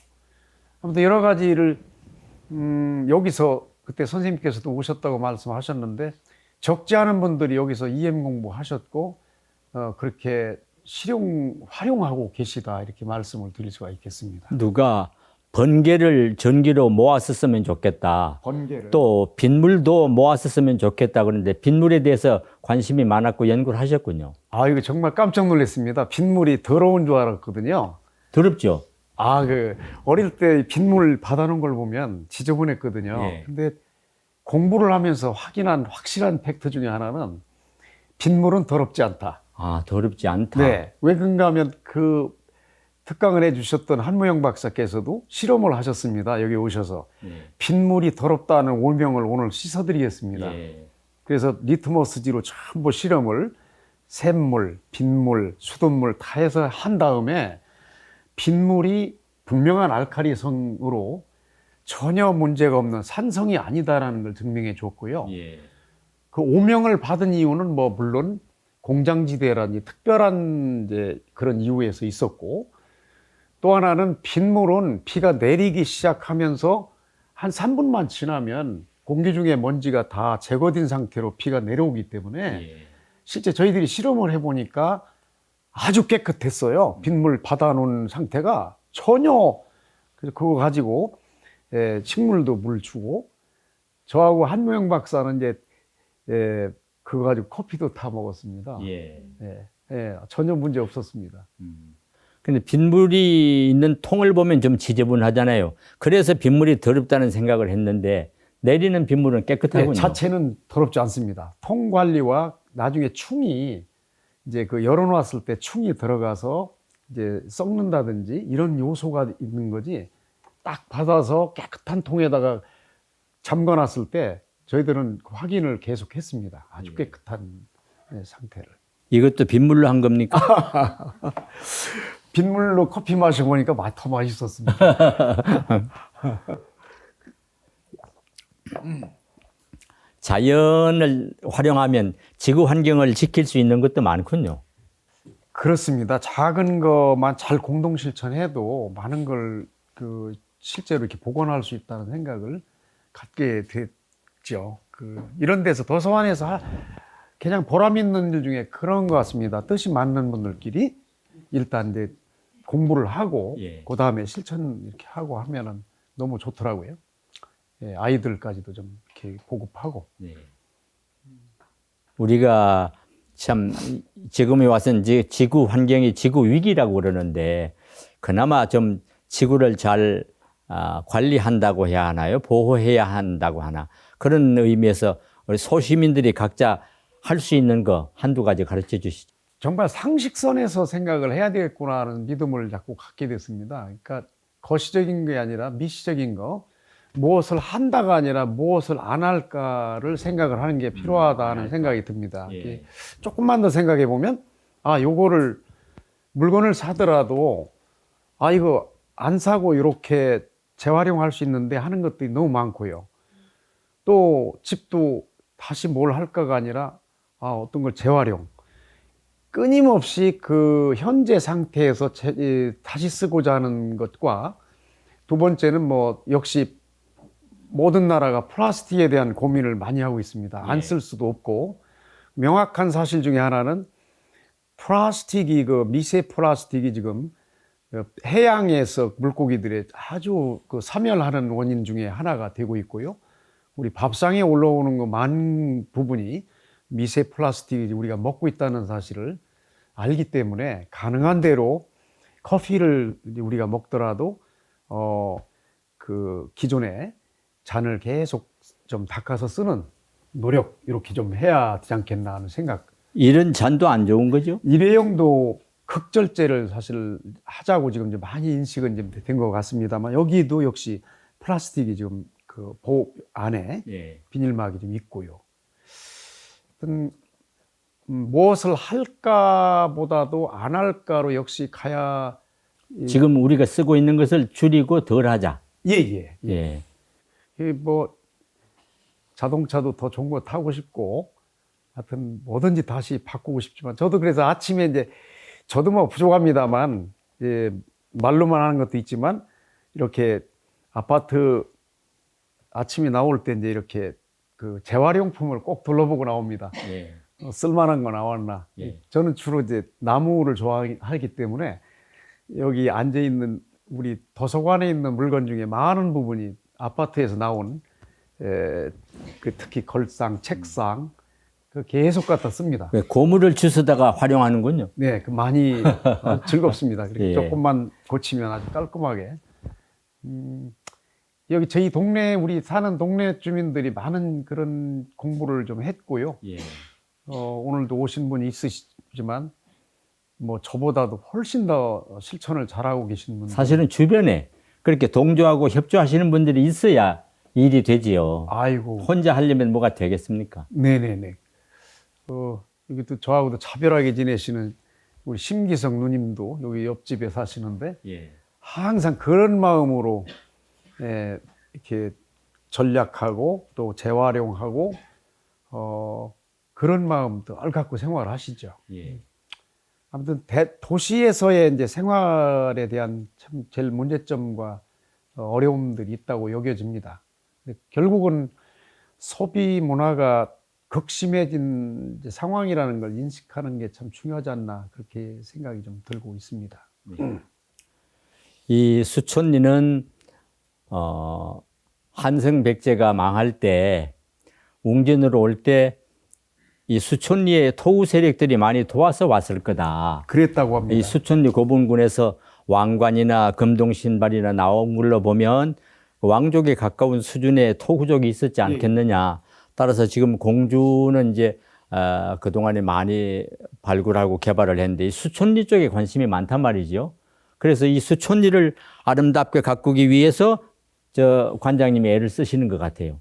아무튼 여러 가지를 여기서 그때 선생님께서도 오셨다고 말씀하셨는데 적지 않은 분들이 여기서 EM 공부하셨고 그렇게 활용하고 계시다 이렇게 말씀을 드릴 수가 있겠습니다. 누가 번개를 전기로 모아서 쓰면 좋겠다. 번개를 또 빗물도 모아서 쓰면 좋겠다 그러는데 빗물에 대해서 관심이 많았고 연구를 하셨군요. 이거 정말 깜짝 놀랐습니다. 빗물이 더러운 줄 알았거든요. 더럽죠? 어릴 때 빗물 받아놓은 걸 보면 지저분했거든요. 예. 근데 공부를 하면서 확인한 확실한 팩트 중에 하나는 빗물은 더럽지 않다. 더럽지 않다. 네. 왜 그런가 하면 그 특강을 해주셨던 한무영 박사께서도 실험을 하셨습니다. 여기 오셔서. 예. 빗물이 더럽다는 오명을 오늘 씻어드리겠습니다. 예. 그래서 리트머스지로 전부 실험을 샘물, 빗물, 수돗물 다 해서 한 다음에 빗물이 분명한 알칼리성으로 전혀 문제가 없는 산성이 아니다라는 걸 증명해 줬고요. 예. 그 오명을 받은 이유는 뭐 물론 공장지대라니 특별한 이제 그런 이유에서 있었고 또 하나는 빗물은 비가 내리기 시작하면서 한 3분만 지나면 공기 중에 먼지가 다 제거된 상태로 비가 내려오기 때문에 예. 실제 저희들이 실험을 해보니까 아주 깨끗했어요. 빗물 받아놓은 상태가 전혀. 그래서 그거 가지고 식물도 물 주고 저하고 한무영 박사는 이제 그거 가지고 커피도 타 먹었습니다. 예. 전혀 문제 없었습니다. 근데 빗물이 있는 통을 보면 좀 지저분하잖아요. 그래서 빗물이 더럽다는 생각을 했는데 내리는 빗물은 깨끗하군요. 자체는 더럽지 않습니다. 통 관리와 나중에 충이 이제 그 열어놨을 때 충이 들어가서 이제 썩는다든지 이런 요소가 있는 거지 딱 받아서 깨끗한 통에다가 잠궈놨을 때 저희들은 확인을 계속 했습니다. 아주 깨끗한 상태를. 이것도 빗물로 한 겁니까? 빗물로 커피 마셔보니까 더 맛있었습니다. 자연을 활용하면 지구 환경을 지킬 수 있는 것도 많군요. 그렇습니다. 작은 것만 잘 공동 실천해도 많은 걸 실제로 이렇게 복원할 수 있다는 생각을 갖게 됐죠. 이런 데서 도서관에서 그냥 보람 있는 일 중에 그런 것 같습니다. 뜻이 맞는 분들끼리 일단 이제 공부를 하고 그 다음에 실천 이렇게 하고 하면은 너무 좋더라고요. 아이들까지도 좀 이렇게 보급하고. 우리가 참 지금에 와서 이제 지구 환경이 지구 위기라고 그러는데 그나마 좀 지구를 잘 관리한다고 해야 하나요? 보호해야 한다고 하나? 그런 의미에서 우리 소시민들이 각자 할 수 있는 거 한두 가지 가르쳐 주시죠. 정말 상식선에서 생각을 해야 되겠구나 하는 믿음을 자꾸 갖게 됐습니다. 그러니까 거시적인 게 아니라 미시적인 거, 무엇을 한다가 아니라 무엇을 안 할까를 생각을 하는 게 필요하다는 생각이 듭니다. 예. 조금만 더 생각해 보면, 아, 요거를 물건을 사더라도, 아, 이거 안 사고 이렇게 재활용할 수 있는데 하는 것들이 너무 많고요. 또 집도 다시 뭘 할까가 아니라, 아, 어떤 걸 재활용. 끊임없이 그 현재 상태에서 다시 쓰고자 하는 것과, 두 번째는 뭐 역시 모든 나라가 플라스틱에 대한 고민을 많이 하고 있습니다. 안 쓸 수도 없고, 명확한 사실 중에 하나는 플라스틱이, 그 미세 플라스틱이 지금 해양에서 물고기들의 아주 그 사멸하는 원인 중에 하나가 되고 있고요. 우리 밥상에 올라오는 거 많은 부분이 미세 플라스틱이 우리가 먹고 있다는 사실을 알기 때문에, 가능한 대로 커피를 우리가 먹더라도 그 기존에 잔을 계속 좀 닦아서 쓰는 노력, 이렇게 좀 해야 되지 않겠나 하는 생각. 이런 잔도 안 좋은 거죠? 일회용도 흑절제를 사실 하자고 지금 좀 많이 인식은 좀 된 것 같습니다만, 여기도 역시 플라스틱이 지금 그 보호 안에 예. 비닐막이 좀 있고요. 어떤 무엇을 할까보다도 안 할까로 역시 가야. 지금 우리가 쓰고 있는 것을 줄이고 덜 하자. 예. 예. 뭐 자동차도 더 좋은 거 타고 싶고, 하여튼 뭐든지 다시 바꾸고 싶지만, 저도 그래서 아침에 이제 저도 뭐 부족합니다만, 말로만 하는 것도 있지만, 이렇게 아파트 아침에 나올 때 이제 이렇게 그 재활용품을 꼭 둘러보고 나옵니다. 예. 쓸만한 거 나왔나. 예. 저는 주로 이제 나무를 좋아하기 때문에, 여기 앉아 있는 우리 도서관에 있는 물건 중에 많은 부분이 아파트에서 나온 그 특히 걸상, 책상, 그 계속 갖다 씁니다. 고무를 주스다가 활용하는군요. 네, 그 많이 즐겁습니다. 그렇게 예. 조금만 고치면 아주 깔끔하게. 여기 저희 동네, 우리 사는 동네 주민들이 많은 그런 공부를 좀 했고요. 예. 오늘도 오신 분이 있으시지만, 뭐 저보다도 훨씬 더 실천을 잘하고 계신 분들. 사실은 주변에 그렇게 동조하고 협조하시는 분들이 있어야 일이 되지요. 아이고. 혼자 하려면 뭐가 되겠습니까? 네네네. 여기 또 저하고도 차별하게 지내시는 우리 심기성 누님도 여기 옆집에 사시는데, 예. 항상 그런 마음으로 이렇게 전략하고 또 재활용하고 그런 마음도 갖고 생활하시죠. 예. 아무튼 도시에서의 이제 생활에 대한 참 제일 문제점과 어려움들이 있다고 여겨집니다. 결국은 소비 문화가 극심해진 이제 상황이라는 걸 인식하는 게 참 중요하지 않나, 그렇게 생각이 좀 들고 있습니다. 이 수촌리는 한성백제가 망할 때 웅진으로 올 때 이 수촌리에 토우 세력들이 많이 도와서 왔을 거다. 그랬다고 합니다. 이 수촌리 고분군에서 왕관이나 금동신발이나 나온 걸로 보면 왕족에 가까운 수준의 토후족이 있었지 않겠느냐. 따라서 지금 공주는 이제 그동안에 많이 발굴하고 개발을 했는데 이 수촌리 쪽에 관심이 많단 말이죠. 그래서 이 수촌리를 아름답게 가꾸기 위해서 저 관장님이 애를 쓰시는 것 같아요.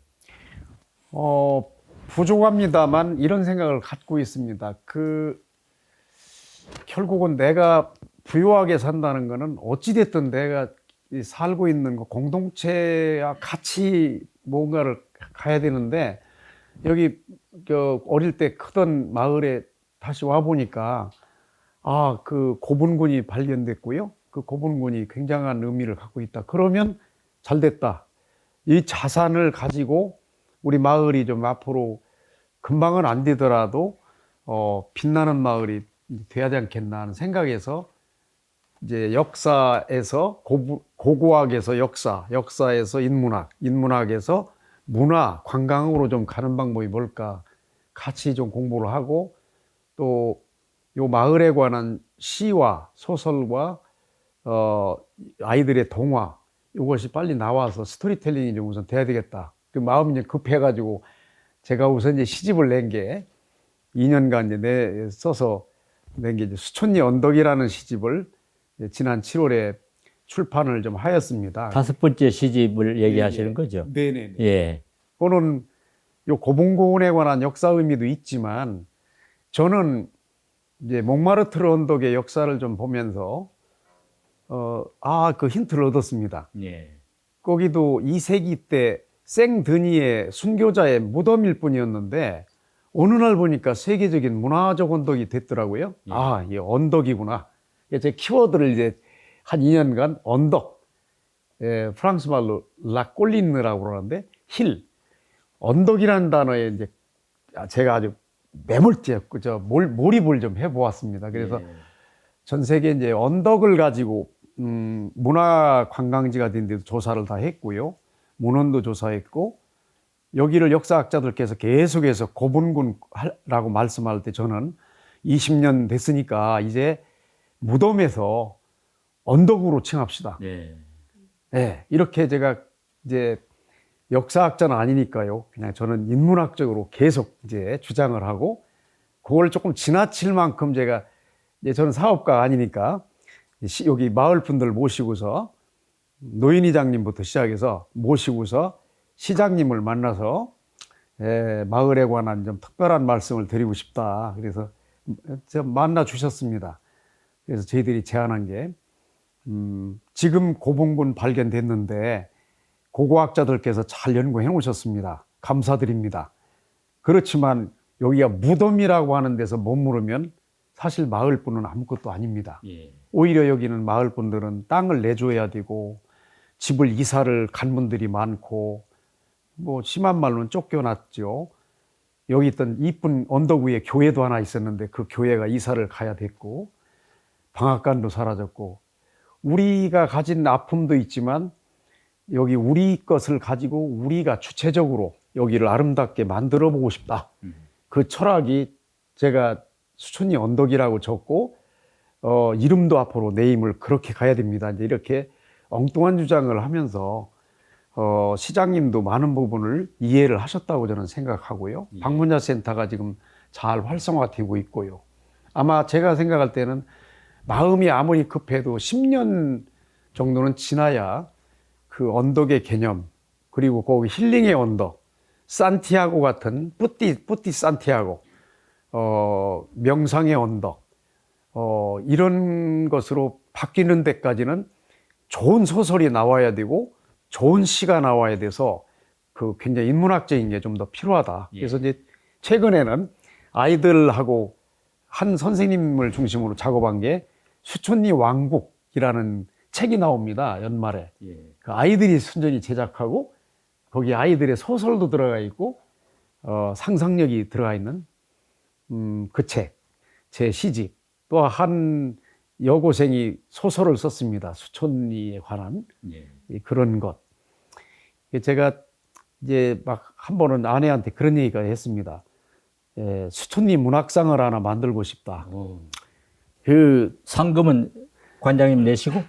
부족합니다만 이런 생각을 갖고 있습니다. 결국은 내가 부유하게 산다는 거는 어찌됐든 내가 살고 있는 공동체와 같이 뭔가를 가야 되는데, 여기 어릴 때 크던 마을에 다시 와 보니까, 그 고분군이 발견됐고요. 그 고분군이 굉장한 의미를 갖고 있다. 그러면 잘 됐다. 이 자산을 가지고 우리 마을이 좀 앞으로 금방은 안 되더라도 빛나는 마을이 돼야 되지 않겠나 하는 생각에서, 이제 역사에서 고고학에서 역사에서 인문학, 인문학에서 문화, 관광으로 좀 가는 방법이 뭘까 같이 좀 공부를 하고, 또 요 마을에 관한 시와 소설과 아이들의 동화, 이것이 빨리 나와서 스토리텔링이 좀 우선 돼야 되겠다. 그 마음이 급해가지고 제가 우선 이제 시집을 낸 게 2년간 이제 써서 낸 게 이제 수촌리 언덕이라는 시집을 이제 지난 7월에 출판을 좀 하였습니다. 5번째 시집을 얘기하시는 예. 거죠? 네네. 예. 그거는 요 고봉고원에 관한 역사 의미도 있지만 저는 이제 몽마르트르 언덕의 역사를 좀 보면서 그 힌트를 얻었습니다. 예. 거기도 2세기 때 생드니의 순교자의 무덤일 뿐이었는데 어느 날 보니까 세계적인 문화적 언덕이 됐더라고요. 예. 이 언덕이구나. 제 키워드를 이제 한 2년간 언덕, 프랑스 말로 라꼴린느라고 그러는데 힐, 언덕이라는 단어에 이제 제가 아주 매몰제, 몰입을 좀 해보았습니다. 그래서 예. 전 세계 이제 언덕을 가지고 문화 관광지가 된 데도 조사를 다 했고요. 문헌도 조사했고 여기를 역사학자들께서 계속해서 고분군라고 말씀할 때 저는 20년 됐으니까 이제 무덤에서 언덕으로 칭합시다. 예. 네, 이렇게 제가 이제 역사학자는 아니니까요. 그냥 저는 인문학적으로 계속 이제 주장을 하고 그걸 조금 지나칠 만큼 제가 이제 저는 사업가가 아니니까 여기 마을 분들 모시고서 노인이장님부터 시작해서 모시고서 시장님을 만나서 마을에 관한 좀 특별한 말씀을 드리고 싶다. 그래서 제가 만나 주셨습니다. 그래서 저희들이 제안한 게 지금 고봉군 발견됐는데 고고학자들께서 잘 연구해 놓으셨습니다. 감사드립니다. 그렇지만 여기가 무덤이라고 하는 데서 머무르면 사실 마을분은 아무것도 아닙니다. 예. 오히려 여기는 마을분들은 땅을 내줘야 되고 집을 이사를 간 분들이 많고 뭐 심한 말로는 쫓겨났죠. 여기 있던 이쁜 언덕 위에 교회도 하나 있었는데 그 교회가 이사를 가야 됐고 방앗간도 사라졌고 우리가 가진 아픔도 있지만 여기 우리 것을 가지고 우리가 주체적으로 여기를 아름답게 만들어 보고 싶다. 그 철학이 제가 수촌리 언덕이라고 적고 이름도 앞으로 네임을 그렇게 가야 됩니다. 이제 이렇게 엉뚱한 주장을 하면서 시장님도 많은 부분을 이해를 하셨다고 저는 생각하고요. 예. 방문자 센터가 지금 잘 활성화되고 있고요. 아마 제가 생각할 때는 마음이 아무리 급해도 10년 정도는 지나야 그 언덕의 개념 그리고 거기 힐링의 언덕 산티아고 같은 뿌띠 산티아고 명상의 언덕 이런 것으로 바뀌는 데까지는 좋은 소설이 나와야 되고 좋은 시가 나와야 돼서 그 굉장히 인문학적인 게 좀 더 필요하다. 예. 그래서 이제 최근에는 아이들하고 한 선생님을 중심으로 작업한 게 수촌리 왕국이라는 책이 나옵니다. 연말에. 예. 그 아이들이 순전히 제작하고 거기 아이들의 소설도 들어가 있고 상상력이 들어가 있는 그 책, 제 시집. 또 한 여고생이 소설을 썼습니다. 수촌리에 관한 예. 그런 것. 제가 이제 막 한 번은 아내한테 그런 얘기가 했습니다. 수촌리 문학상을 하나 만들고 싶다. 그 상금은 관장님 내시고?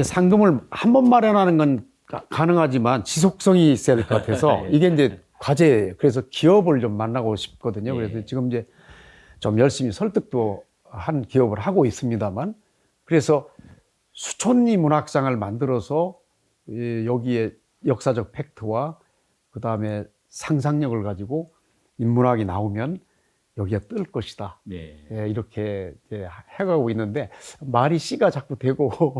상금을 한 번 마련하는 건 가능하지만 지속성이 있어야 될 것 같아서 이게 이제 과제예요. 그래서 기업을 좀 만나고 싶거든요. 그래서 지금 이제 좀 열심히 설득도 한 기업을 하고 있습니다만 그래서 수촌리 문학상을 만들어서 여기에 역사적 팩트와 그 다음에 상상력을 가지고 인문학이 나오면 여기가 뜰 것이다. 네. 이렇게 이제 해가고 있는데 말이 씨가 자꾸 되고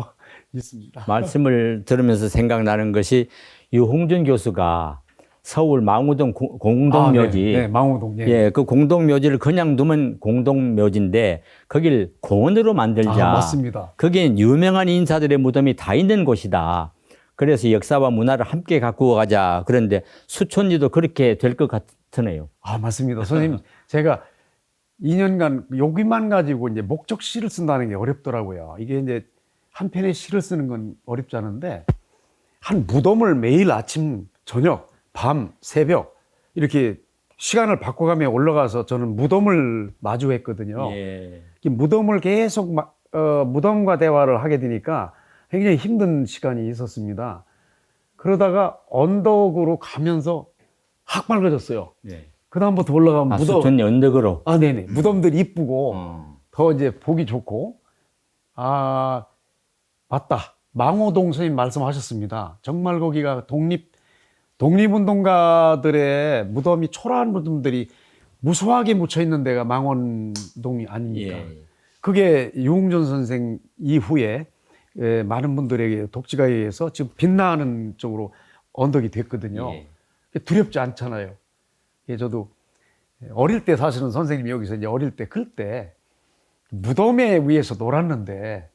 있습니다. 말씀을 들으면서 생각나는 것이 유홍준 교수가 서울 망우동 공동묘지. 네, 망우동. 예, 그 공동묘지를 그냥 두면 공동묘지인데 거길 공원으로 만들자. 맞습니다. 거기엔 유명한 인사들의 무덤이 다 있는 곳이다. 그래서 역사와 문화를 함께 갖고 가자. 그런데 수촌리도 그렇게 될 것 같으네요. 맞습니다. 선생님, 제가 2년간 여기만 가지고 이제 목적 시를 쓴다는 게 어렵더라고요. 이게 이제 한 편의 시를 쓰는 건 어렵지 않은데 한 무덤을 매일 아침, 저녁, 밤, 새벽 이렇게 시간을 바꿔가며 올라가서 저는 무덤을 마주했거든요. 예. 이 무덤을 계속 무덤과 대화를 하게 되니까 굉장히 힘든 시간이 있었습니다. 그러다가 언덕으로 가면서 확 밝아졌어요. 예. 그 다음부터 올라가면 무덤. 수촌리 언덕으로. 네네. 무덤들이 이쁘고 더 이제 보기 좋고, 아, 맞다. 망호동 선생님 말씀하셨습니다. 정말 거기가 독립운동가들의 무덤이, 초라한 무덤들이 무수하게 묻혀 있는 데가 망원동이 아닙니까? 예. 그게 유흥준 선생 이후에 많은 분들에게 독지가에 의해서 지금 빛나는 쪽으로 언덕이 됐거든요. 예. 두렵지 않잖아요. 예, 저도 어릴 때 사실은 선생님이 여기서 이제 어릴 때 클 때 무덤에 위에서 놀았는데,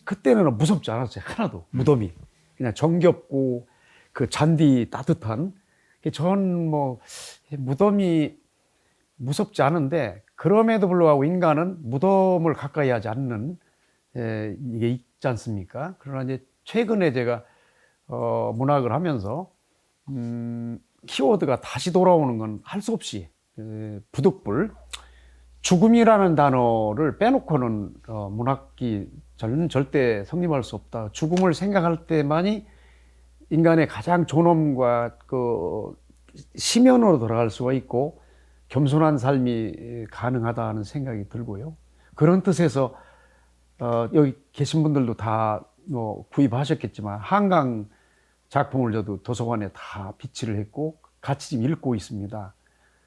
그때는 무섭지 않았어요. 하나도. 무덤이 그냥 정겹고 그 잔디 따뜻한. 전 뭐 무덤이 무섭지 않은데, 그럼에도 불구하고 인간은 무덤을 가까이 하지 않는 이게 있지 않습니까? 그러나 이제 최근에 제가 문학을 하면서 키워드가 다시 돌아오는 건 할 수 없이 부득불 죽음이라는 단어를 빼놓고는 문학기 절대 성립할 수 없다. 죽음을 생각할 때만이 인간의 가장 존엄과 그 심연으로 돌아갈 수가 있고 겸손한 삶이 가능하다는 생각이 들고요. 그런 뜻에서 여기 계신 분들도 다 구입하셨겠지만 한강 작품을 저도 도서관에 다 비치를 했고 같이 지금 읽고 있습니다.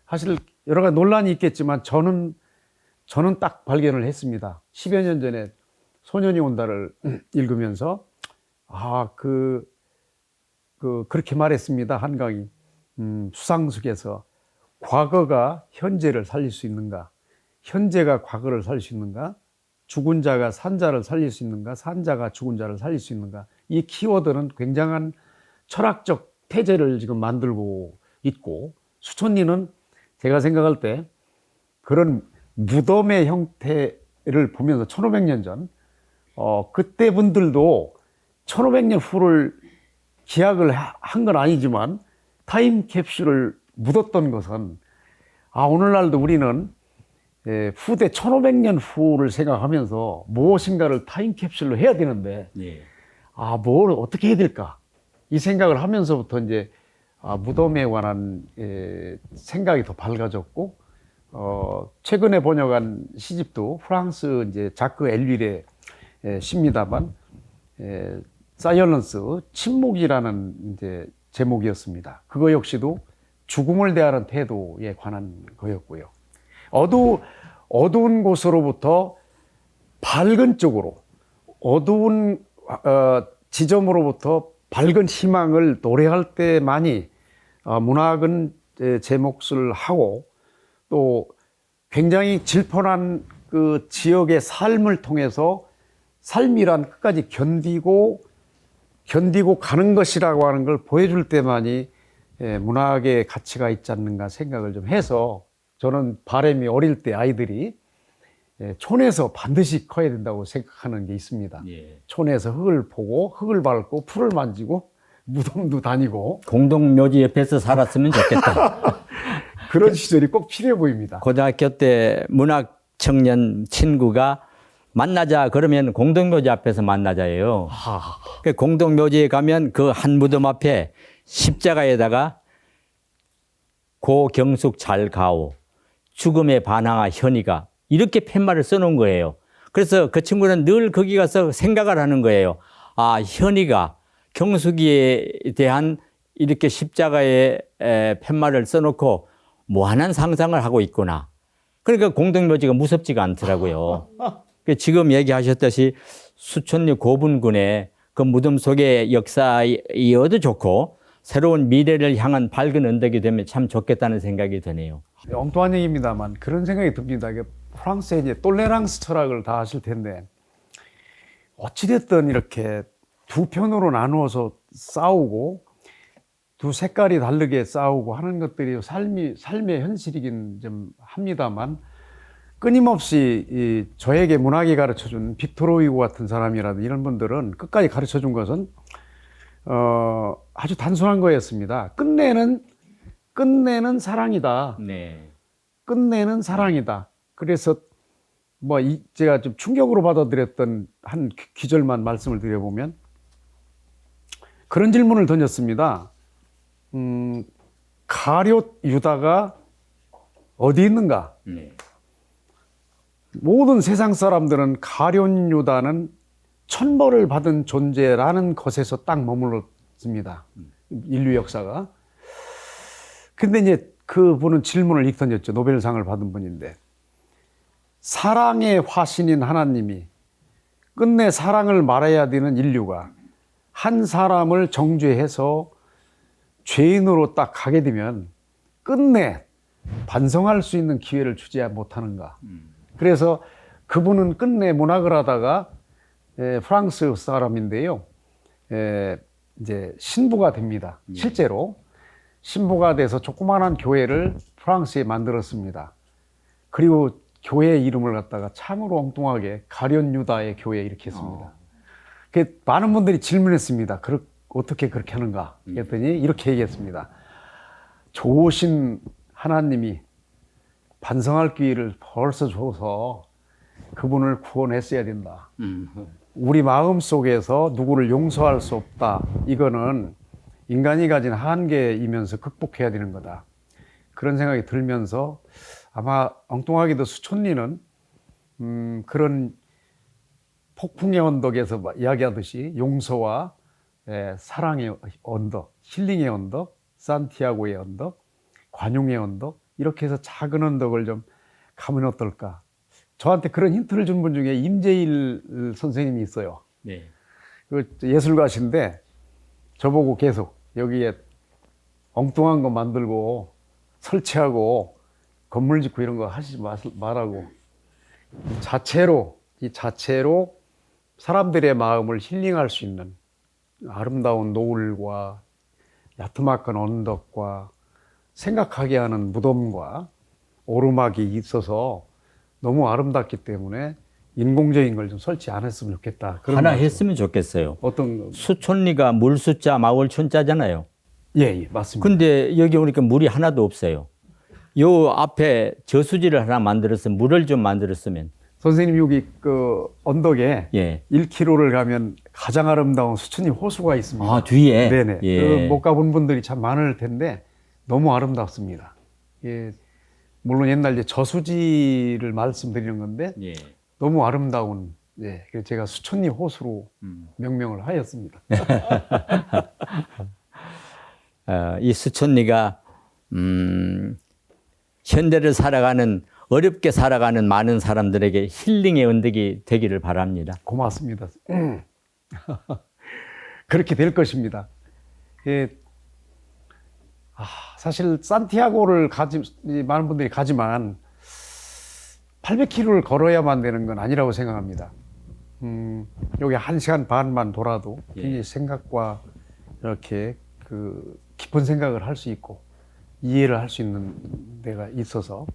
사실 여러 가지 논란이 있겠지만 저는 딱 발견을 했습니다. 10여 년 전에 소년이 온다를 읽으면서 그렇게 말했습니다. 한강이 수상숙에서 과거가 현재를 살릴 수 있는가, 현재가 과거를 살릴 수 있는가, 죽은 자가 산자를 살릴 수 있는가, 산자가 죽은 자를 살릴 수 있는가. 이 키워드는 굉장한 철학적 태제를 지금 만들고 있고, 수천리는 제가 생각할 때 그런 무덤의 형태를 보면서 1500년 전 그때 분들도 1500년 후를 기약을 한 건 아니지만 타임캡슐을 묻었던 것은 오늘날도 우리는 후대 1500년 후를 생각하면서 무엇인가를 타임캡슐로 해야 되는데 예. 뭘 어떻게 해야 될까, 이 생각을 하면서부터 이제 무덤에 관한 생각이 더 밝아졌고, 최근에 번역한 시집도 프랑스 이제 자크 엘윌의 시입니다만, 사이언런스, 침묵이라는 이제 제목이었습니다. 그거 역시도 죽음을 대하는 태도에 관한 거였고요. 어두운 곳으로부터 밝은 쪽으로, 어두운 지점으로부터 밝은 희망을 노래할 때만이 문학은 제 몫을 하고, 또 굉장히 질펀한 그 지역의 삶을 통해서 삶이란 끝까지 견디고 가는 것이라고 하는 걸 보여줄 때만이 문학의 가치가 있지 않는가 생각을 좀 해서, 저는 바람이 어릴 때 아이들이 촌에서 반드시 커야 된다고 생각하는 게 있습니다. 예. 촌에서 흙을 보고 흙을 밟고 풀을 만지고 무덤도 다니고 공동묘지 옆에서 살았으면 좋겠다. 그런 시절이 꼭 필요해 보입니다. 고등학교 때 문학 청년 친구가 만나자 그러면 공동묘지 앞에서 만나자예요. 그 공동묘지에 가면 그 한 무덤 앞에 십자가에다가 고경숙 잘 가오, 죽음에 반항하 현이가, 이렇게 팻말을 써놓은 거예요. 그래서 그 친구는 늘 거기 가서 생각을 하는 거예요. 현이가 경숙이에 대한 이렇게 십자가에 팻말을 써놓고 무한한 상상을 하고 있구나. 그러니까 공동묘지가 무섭지가 않더라고요. 지금 얘기하셨듯이 수천리 고분군의 그 무덤 속의 역사이어도 좋고 새로운 미래를 향한 밝은 언덕이 되면 참 좋겠다는 생각이 드네요. 엉뚱한 얘기입니다만 그런 생각이 듭니다. 프랑스의 이제 똘레랑스 철학을 다 아실 텐데, 어찌됐든 이렇게 두 편으로 나누어서 싸우고 두 색깔이 다르게 싸우고 하는 것들이 삶의 현실이긴 좀 합니다만, 끊임없이 저에게 문학이 가르쳐준 빅토르 후고 같은 사람이라든 이런 분들은 끝까지 가르쳐준 것은 아주 단순한 거였습니다. 끝내는 사랑이다. 네. 끝내는 사랑이다. 그래서 제가 좀 충격으로 받아들였던 한 귀절만 말씀을 드려보면, 그런 질문을 던졌습니다. 가룟 유다가 어디 있는가? 네. 모든 세상 사람들은 가룟 유다는 천벌을 받은 존재라는 것에서 딱 머물렀습니다. 인류 역사가. 근데 이제 그분은 질문을 이렇게 던졌죠. 노벨상을 받은 분인데, 사랑의 화신인 하나님이 끝내 사랑을 말해야 되는 인류가 한 사람을 정죄해서 죄인으로 딱 가게 되면 끝내 반성할 수 있는 기회를 주지 못하는가. 그래서 그분은 끝내 문학을 하다가 프랑스 사람인데요. 이제 신부가 됩니다. 실제로 신부가 돼서 조그마한 교회를 프랑스에 만들었습니다. 그리고 교회 이름을 갖다가 참으로 엉뚱하게 가룟 유다의 교회 이렇게 했습니다. 많은 분들이 질문했습니다. 어떻게 그렇게 하는가? 그랬더니 이렇게 얘기했습니다. 좋으신 하나님이 반성할 기회를 벌써 줘서 그분을 구원했어야 된다. 우리 마음 속에서 누구를 용서할 수 없다. 이거는 인간이 가진 한계이면서 극복해야 되는 거다. 그런 생각이 들면서 아마 엉뚱하게도 수촌리는 그런 폭풍의 언덕에서 이야기하듯이 용서와 사랑의 언덕, 힐링의 언덕, 산티아고의 언덕, 관용의 언덕, 이렇게 해서 작은 언덕을 좀 가면 어떨까. 저한테 그런 힌트를 준 분 중에 임재일 선생님이 있어요. 네. 그 예술가신데 저보고 계속 여기에 엉뚱한 거 만들고 설치하고 건물 짓고 이런 거 하시지 말라고. 이 자체로 사람들의 마음을 힐링할 수 있는 아름다운 노을과 야트막한 언덕과 생각하게 하는 무덤과 오르막이 있어서 너무 아름답기 때문에 인공적인 걸 좀 설치 안 했으면 좋겠다. 하나 했으면 좋겠어요. 어떤 수촌리가 물숫자 마을 춘자잖아요. 예, 맞습니다. 근데 여기 오니까 물이 하나도 없어요. 요 앞에 저수지를 하나 만들어서 물을 좀 만들었으면. 선생님 여기 그 언덕에 예. 1km를 가면 가장 아름다운 수천리 호수가 있습니다. 아, 뒤에? 네네. 예. 못 가본 분들이 참 많을 텐데 너무 아름답습니다. 예. 물론 옛날 이제 저수지를 말씀드리는 건데 예. 너무 아름다운, 예. 그래서 제가 수천리 호수로 명명을 하였습니다. 이 수촌리가 현대를 살아가는 어렵게 살아가는 많은 사람들에게 힐링의 언덕이 되기를 바랍니다. 고맙습니다. 그렇게 될 것입니다. 예. 사실 산티아고를 많은 분들이 가지만 800km를 걸어야만 되는 건 아니라고 생각합니다. 여기 1시간 반만 돌아도 굉장히 생각과 이렇게 그 깊은 생각을 할 수 있고 이해를 할 수 있는 데가 있어서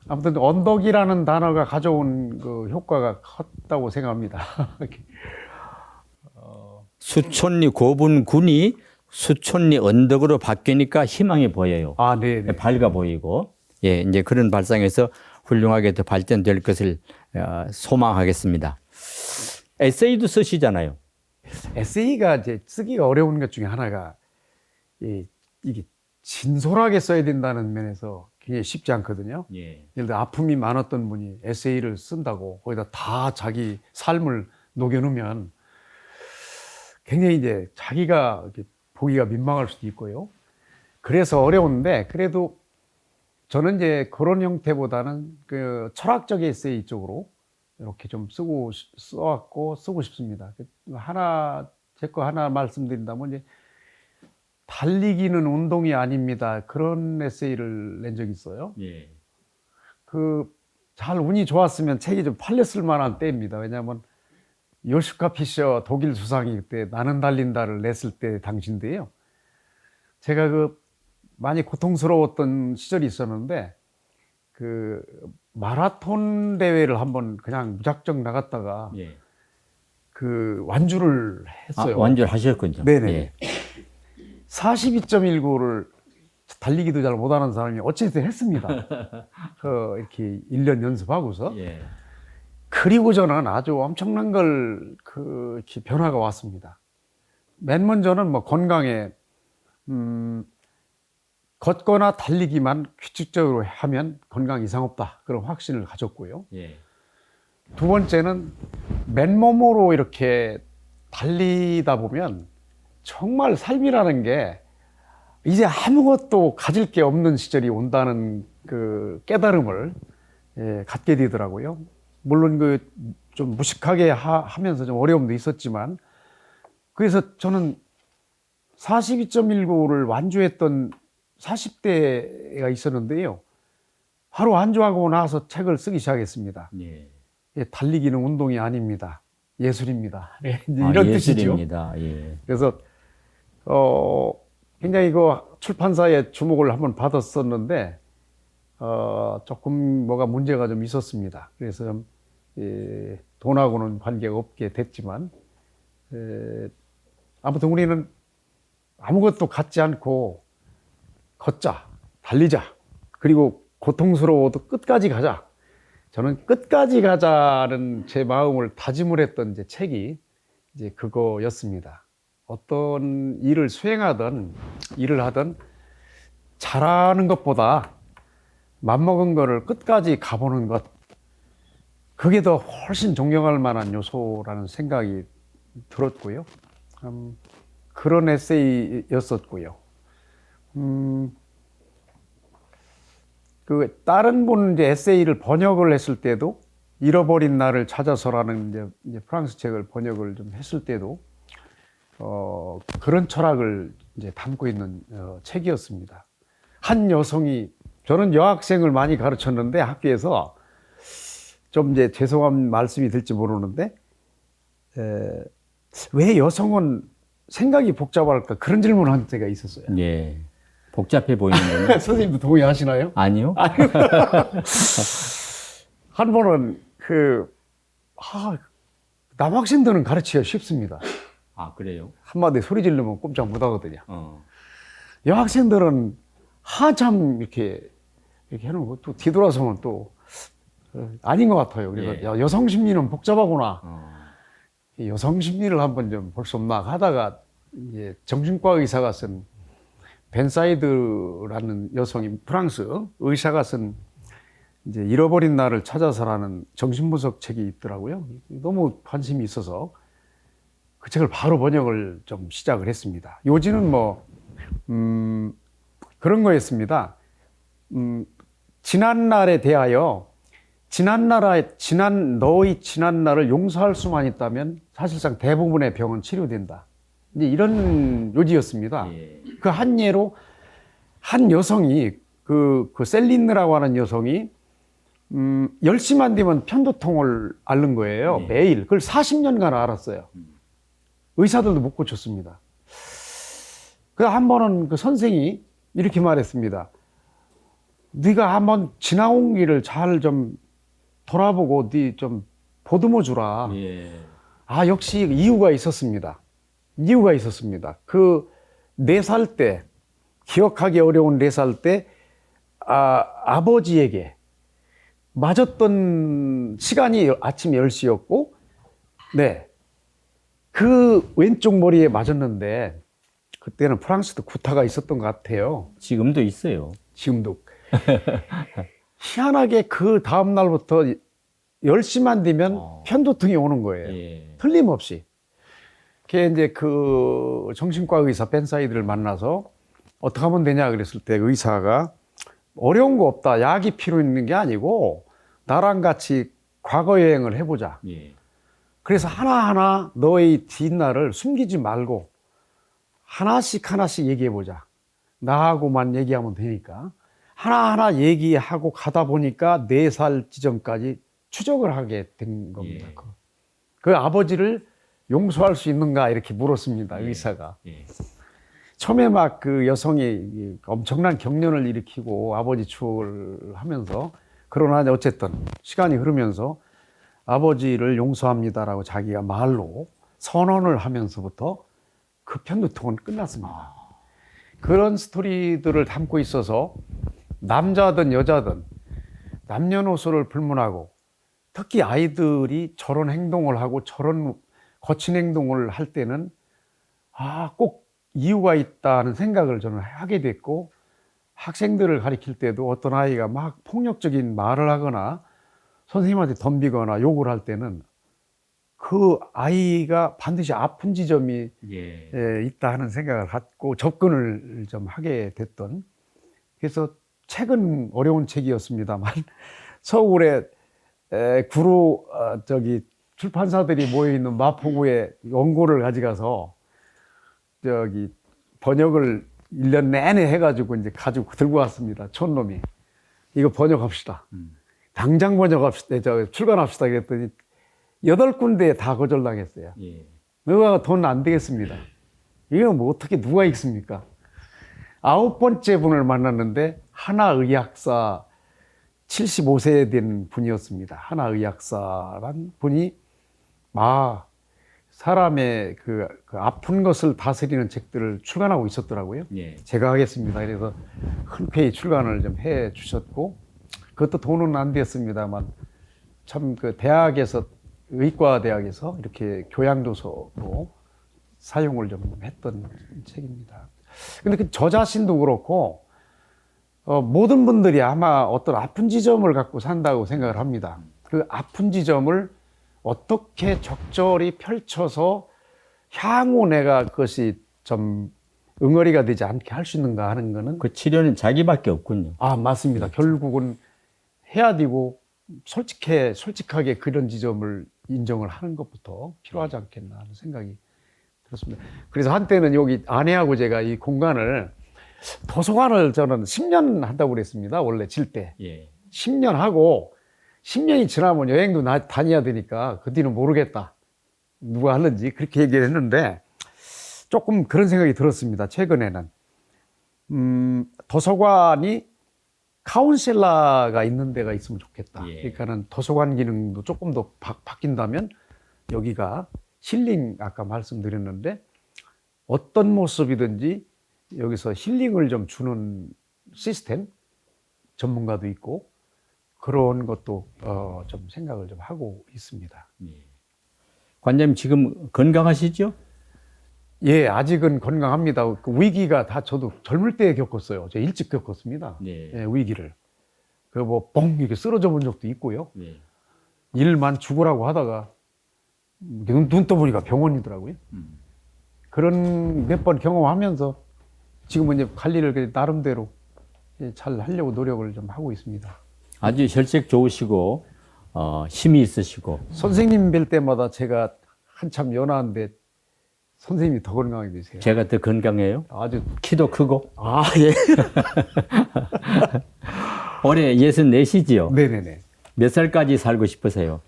아무튼 언덕이라는 단어가 가져온 그 효과가 컸다고 생각합니다. 수촌리 고분군이 수촌리 언덕으로 바뀌니까 희망이 보여요. 아, 네. 밝아 보이고. 예, 이제 그런 발상에서 훌륭하게 더 발전될 것을 소망하겠습니다. 에세이도 쓰시잖아요. 에세이가 이제 쓰기가 어려운 것 중에 하나가 이게 진솔하게 써야 된다는 면에서 굉장히 쉽지 않거든요. 예. 예를 들어 아픔이 많았던 분이 에세이를 쓴다고 거기다 다 자기 삶을 녹여놓으면 굉장히 이제 자기가 이렇게 보기가 민망할 수도 있고요. 그래서 어려운데 그래도 저는 이제 그런 형태보다는 그 철학적 에세이 쪽으로 이렇게 좀 써왔고 쓰고 싶습니다. 제 거 하나 말씀드린다면 이제 달리기는 운동이 아닙니다. 그런 에세이를 낸 적이 있어요. 예. 잘 운이 좋았으면 책이 좀 팔렸을 만한 때입니다. 왜냐하면 요시카 피셔 독일 수상이 그때 나는 달린다를 냈을 때 당시인데요. 제가 많이 고통스러웠던 시절이 있었는데 마라톤 대회를 한번 그냥 무작정 나갔다가 예. 완주를 했어요. 완주를 하셨군요. 네네. 예. 42.19를 달리기도 잘 못하는 사람이 어쨌든 했습니다. 이렇게 1년 연습하고서. 예. 그리고 저는 아주 엄청난 이렇게 변화가 왔습니다. 맨 먼저는 건강에, 걷거나 달리기만 규칙적으로 하면 건강 이상 없다. 그런 확신을 가졌고요. 예. 두 번째는 맨몸으로 이렇게 달리다 보면 정말 삶이라는 게 이제 아무것도 가질 게 없는 시절이 온다는 그 깨달음을 갖게 되더라고요. 물론 그 좀 무식하게 하면서 좀 어려움도 있었지만, 그래서 저는 42.19를 완주했던 40대가 있었는데요. 하루 완주하고 나서 책을 쓰기 시작했습니다. 예. 달리기는 운동이 아닙니다. 예술입니다. 이제 아, 이런 뜻이죠. 예술입니다. 예. 그래서 굉장히 그 출판사의 주목을 한번 받았었는데 조금 뭐가 문제가 좀 있었습니다. 그래서 좀 돈하고는 관계가 없게 됐지만 아무튼 우리는 아무것도 갖지 않고 걷자, 달리자, 그리고 고통스러워도 끝까지 가자. 저는 끝까지 가자는 제 마음을 다짐을 했던 이제 책이 이제 그거였습니다. 어떤 일을 수행하든 일을 하든 잘하는 것보다 맘먹은 거를 끝까지 가보는 것, 그게 더 훨씬 존경할 만한 요소라는 생각이 들었고요. 그런 에세이였었고요. 그 다른 분 이제 에세이를 번역을 했을 때도 잃어버린 나를 찾아서라는 이제 프랑스 책을 번역을 좀 했을 때도 그런 철학을 이제 담고 있는 책이었습니다. 한 여성이, 저는 여학생을 많이 가르쳤는데 학교에서 좀 이제 죄송한 말씀이 될지 모르는데 왜 여성은 생각이 복잡할까, 그런 질문을 한 때가 있었어요. 예. 복잡해 보이는군요. 선생님도 동의하시나요? 아니요. 한 번은 남학생들은 가르치기가 쉽습니다. 아, 그래요? 한마디 소리 지르면 꼼짝 못 하거든요. 여학생들은 한참 이렇게 해놓고 또 뒤돌아서면 또 아닌 것 같아요. 그래서 예. 야, 여성 심리는 복잡하구나. 이 여성 심리를 한번 좀 볼 수 없나 하다가 이제 정신과 의사가 쓴 벤사이드라는 여성이, 프랑스 의사가 쓴 이제 잃어버린 나를 찾아서라는 정신분석 책이 있더라고요. 너무 관심이 있어서 그 책을 바로 번역을 좀 시작을 했습니다. 요지는 뭐 그런 거였습니다. 지난 날에 대하여 너의 지난 날을 용서할 수만 있다면 사실상 대부분의 병은 치료된다. 이제 이런 요지였습니다. 예. 그 한 예로 한 여성이 그 셀린느라고 하는 여성이 10시만 되면 편두통을 앓는 거예요. 예. 매일. 그걸 40년간 앓았어요. 의사들도 못 고쳤습니다. 그 한 번은 그 선생이 이렇게 말했습니다. 네가 한번 지나온 길을 잘 좀 돌아보고 네 좀 보듬어 주라. 예. 아, 역시 이유가 있었습니다. 이유가 있었습니다. 그 4살 때, 기억하기 어려운 4살 때, 아버지에게 맞았던 시간이 아침 10시였고, 네. 그 왼쪽 머리에 맞았는데, 그때는 프랑스도 구타가 있었던 것 같아요. 지금도 있어요. 지금도. 희한하게 그 다음날부터 10시만 되면 편두통이 오는 거예요. 예. 틀림없이. 걔 이제 그 정신과 의사 벤사이드를 만나서 어떻게 하면 되냐 그랬을 때 의사가 어려운 거 없다. 약이 필요 있는 게 아니고 나랑 같이 과거 여행을 해보자. 예. 그래서 하나하나 너의 뒷날을 숨기지 말고 하나씩 얘기해보자. 나하고만 얘기하면 되니까. 하나하나 얘기하고 가다 보니까 4살 지점까지 추적을 하게 된 겁니다. 예. 그 아버지를 용서할 수 있는가 이렇게 물었습니다. 예. 의사가. 예. 처음에 막 그 여성이 엄청난 경련을 일으키고 아버지 추억을 하면서, 그러나 어쨌든 시간이 흐르면서 아버지를 용서합니다라고 자기가 말로 선언을 하면서부터 그 편두통은 끝났습니다. 그런 스토리들을 담고 있어서 남자든 여자든 남녀노소를 불문하고, 특히 아이들이 저런 행동을 하고 저런 거친 행동을 할 때는 꼭 이유가 있다는 생각을 저는 하게 됐고, 학생들을 가르칠 때도 어떤 아이가 막 폭력적인 말을 하거나 선생님한테 덤비거나 욕을 할 때는 그 아이가 반드시 아픈 지점이 있다 하는 생각을 갖고 접근을 좀 하게 됐던, 그래서 책은 어려운 책이었습니다만 서울에 구로 출판사들이 모여 있는 마포구에 원고를 가져가서 번역을 1년 내내 해가지고 이제 가지고 들고 왔습니다. 촌놈이 이거 번역합시다. 당장 번역합시다. 출간합시다. 그랬더니 8군데에 다 거절당했어요. 너가 돈 안 되겠습니다. 이거 뭐 어떻게 누가 읽습니까? 9번째 분을 만났는데 하나의학사 75세 된 분이었습니다. 하나의학사란 분이 사람의 그 아픈 것을 다스리는 책들을 출간하고 있었더라고요. 제가 하겠습니다. 그래서 흔쾌히 출간을 좀 해 주셨고, 그것도 돈은 안 됐습니다만 참 그 대학에서, 의과대학에서 이렇게 교양도서로 사용을 좀 했던 책입니다. 근데 그 저 자신도 그렇고 모든 분들이 아마 어떤 아픈 지점을 갖고 산다고 생각을 합니다. 그 아픈 지점을 어떻게 적절히 펼쳐서 향후 내가 그것이 좀 응어리가 되지 않게 할 수 있는가 하는 거는, 그 치료는 자기밖에 없군요. 맞습니다. 결국은 해야 되고 솔직하게 그런 지점을 인정을 하는 것부터 필요하지 않겠나 하는 생각이 들었습니다. 그래서 한때는 여기 아내하고 제가 이 공간을, 도서관을 저는 10년 한다고 그랬습니다. 원래 질 때. 10년 하고 10년이 지나면 여행도 다녀야 되니까 그 뒤는 모르겠다. 누가 하는지 그렇게 얘기를 했는데 조금 그런 생각이 들었습니다. 최근에는. 도서관이 카운셀러가 있는 데가 있으면 좋겠다. 그러니까는 도서관 기능도 조금 더 바뀐다면 여기가 힐링, 아까 말씀드렸는데 어떤 모습이든지 여기서 힐링을 좀 주는 시스템 전문가도 있고 그런 것도 좀 생각을 좀 하고 있습니다. 관장님 지금 건강하시죠? 예, 아직은 건강합니다. 그 위기가 다 저도 젊을 때 겪었어요. 저 일찍 겪었습니다. 예, 위기를. 그 뻥 이렇게 쓰러져 본 적도 있고요. 일만 죽으라고 하다가 눈 떠보니까 병원이더라고요. 그런 몇 번 경험하면서 지금은 이제 관리를 나름대로 잘 하려고 노력을 좀 하고 있습니다. 아주 혈색 좋으시고 힘이 있으시고. 선생님 뵐 때마다 제가 한참 연하인데 선생님이 더 건강하게 되세요. 제가 더 건강해요. 아주 키도 크고. 예. 올해 64시지요? 네네네. 몇 살까지 살고 싶으세요?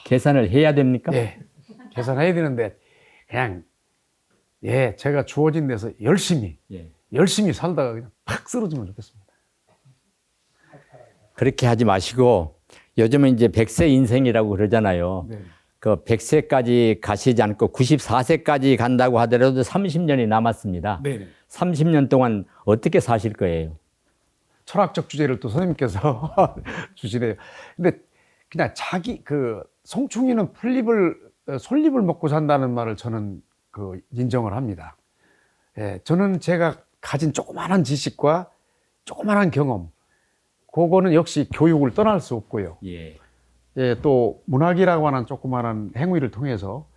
계산을 해야 됩니까? 예. 계산해야 되는데 그냥 제가 주어진 데서 열심히 살다가 그냥 팍 쓰러지면 좋겠습니다. 그렇게 하지 마시고 요즘은 이제 100세 인생이라고 그러잖아요. 그 100세까지 가시지 않고 94세까지 간다고 하더라도 30년이 남았습니다. 30년 동안 어떻게 사실 거예요? 철학적 주제를 또 선생님께서 주시네요. 근데 그냥 송충이는 솔잎을 먹고 산다는 말을 저는 인정을 합니다. 저는 제가 가진 조그마한 지식과 조그마한 경험, 그거는 역시 교육을 떠날 수 없고요. 또 문학이라고 하는 조그마한 행위를 통해서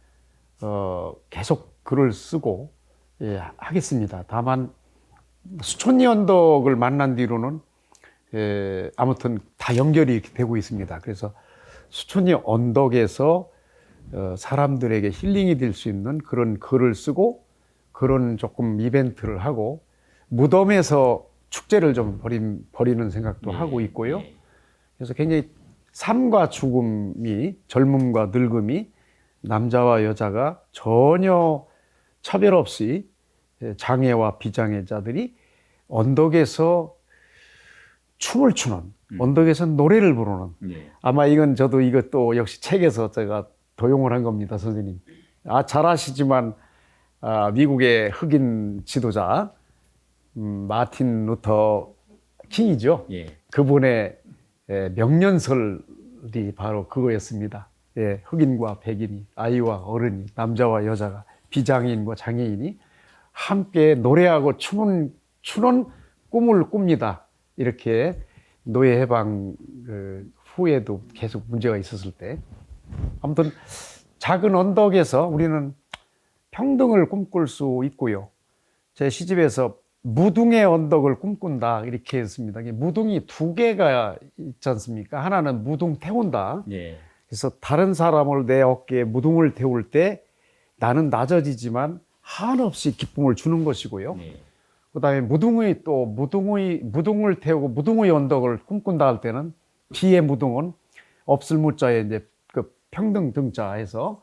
계속 글을 쓰고 하겠습니다. 다만 수촌리 언덕을 만난 뒤로는 아무튼 다 연결이 되고 있습니다. 그래서 수촌리 언덕에서 사람들에게 힐링이 될 수 있는 그런 글을 쓰고 그런 조금 이벤트를 하고 무덤에서 축제를 좀 벌이는 생각도 하고 있고요. 그래서 굉장히 삶과 죽음이, 젊음과 늙음이, 남자와 여자가 전혀 차별 없이 장애와 비장애자들이 언덕에서 춤을 추는, 언덕에서 노래를 부르는. 아마 이건 저도 이것도 역시 책에서 제가 도용을 한 겁니다, 선생님. 잘 아시지만 미국의 흑인 지도자 마틴 루터 킹이죠. 그분의 명년설이 바로 그거였습니다. 예, 흑인과 백인이, 아이와 어른이, 남자와 여자가, 비장애인과 장애인이 함께 노래하고 추는 꿈을 꿉니다. 이렇게 노예 해방 후에도 계속 문제가 있었을 때. 아무튼 작은 언덕에서 우리는 평등을 꿈꿀 수 있고요. 제 시집에서 무둥의 언덕을 꿈꾼다 이렇게 했습니다. 무둥이 두 개가 있지 않습니까? 하나는 무둥 태운다. 예. 그래서 다른 사람을 내 어깨에 무둥을 태울 때 나는 낮아지지만 한없이 기쁨을 주는 것이고요. 예. 그다음에 무둥을 태우고 무둥의 언덕을 꿈꾼다 할 때는 뒤에 무둥은 없을 무자에 이제 그 평등 등자해서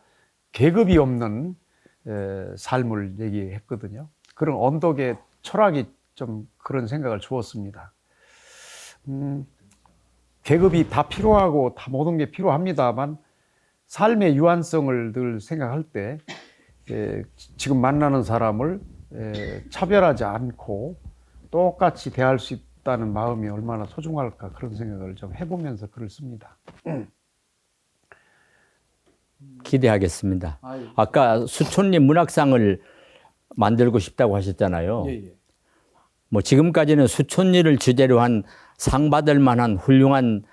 계급이 없는 삶을 얘기했거든요. 그런 언덕의 철학이 좀 그런 생각을 주었습니다. 계급이 다 필요하고 다 모든 게 필요합니다만 삶의 유한성을 늘 생각할 때 지금 만나는 사람을 차별하지 않고 똑같이 대할 수 있다는 마음이 얼마나 소중할까 그런 생각을 좀 해보면서 글을 씁니다. 기대하겠습니다. 아까 수촌리 문학상을 만들고 싶다고 하셨잖아요. 뭐 지금까지는 수촌리를 주제로 한 상 받을 만한 훌륭한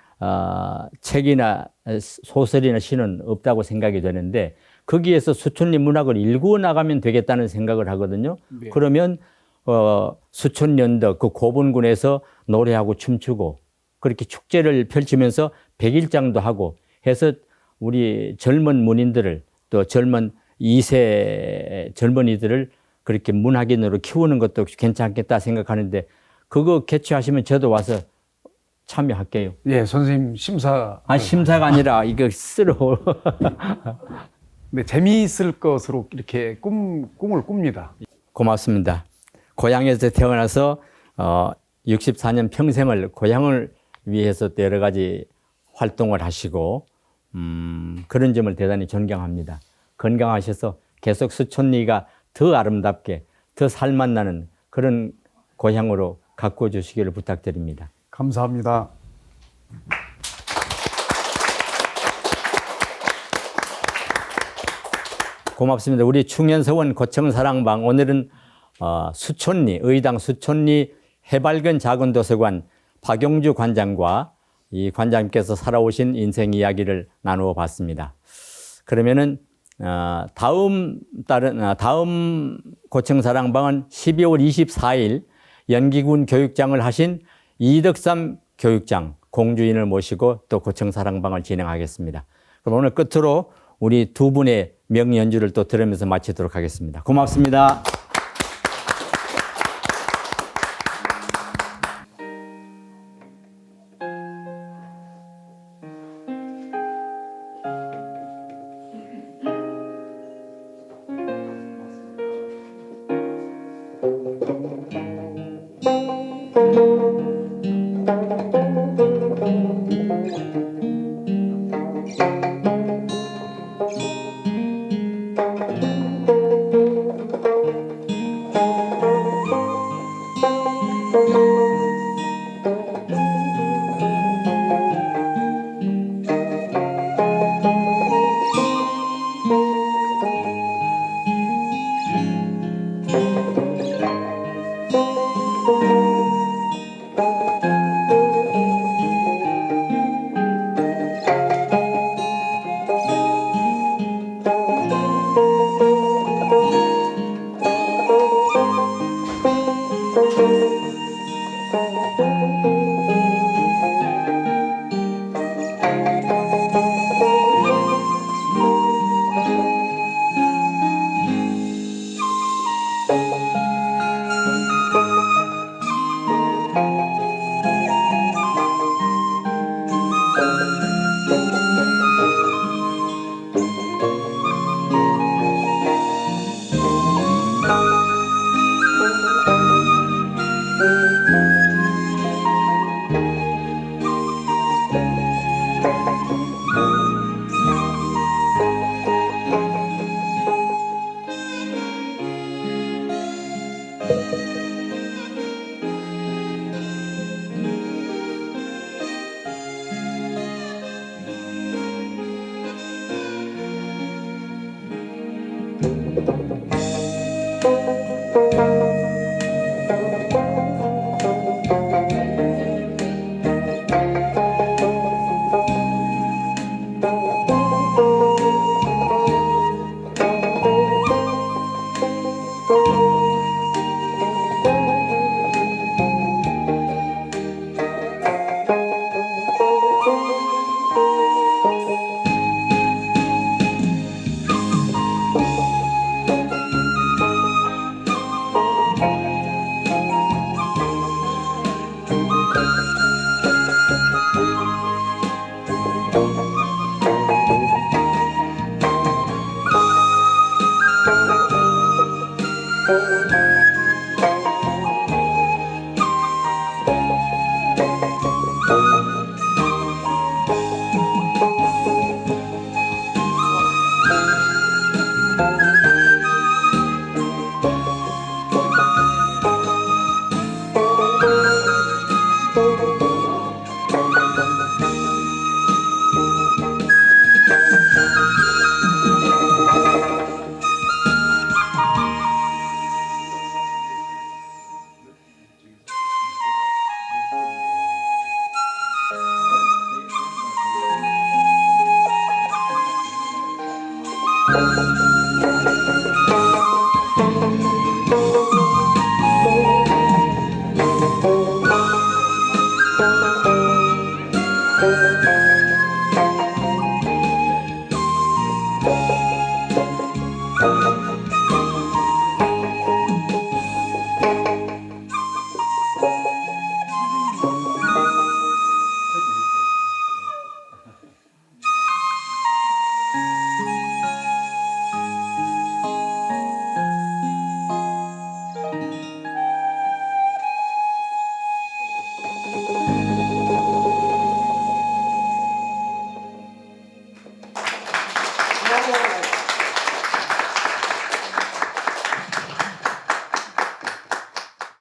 책이나 소설이나 시는 없다고 생각이 되는데 거기에서 수촌리 문학을 일구어 나가면 되겠다는 생각을 하거든요. 네. 그러면 수촌연덕 그 고분군에서 노래하고 춤추고 그렇게 축제를 펼치면서 백일장도 하고 해서 우리 젊은 문인들을 또 젊은 2세 젊은이들을 그렇게 문학인으로 키우는 것도 괜찮겠다 생각하는데 그거 개최하시면 저도 와서 참여할게요. 예, 선생님 심사. 심사가 아니라 이거 쓰러. 네, 재미있을 것으로 이렇게 꿈을 꿉니다. 고맙습니다. 고향에서 태어나서 64년 평생을 고향을 위해서 또 여러 가지 활동을 하시고 그런 점을 대단히 존경합니다. 건강하셔서 계속 수촌리가 더 아름답게 더 살맛나는 그런 고향으로 가꾸어 주시기를 부탁드립니다. 감사합니다. 고맙습니다. 우리 충현서원 고청사랑방 오늘은 수촌리 의당 수촌리 해맑은 작은 도서관 박용주 관장과 이 관장님께서 살아오신 인생 이야기를 나누어 봤습니다. 그러면은 다음 고청사랑방은 12월 24일 연기군 교육장을 하신 이덕삼 교육장 공주인을 모시고 또 고청사랑방을 진행하겠습니다. 그럼 오늘 끝으로 우리 두 분의 명연주를 또 들으면서 마치도록 하겠습니다. 고맙습니다. 하고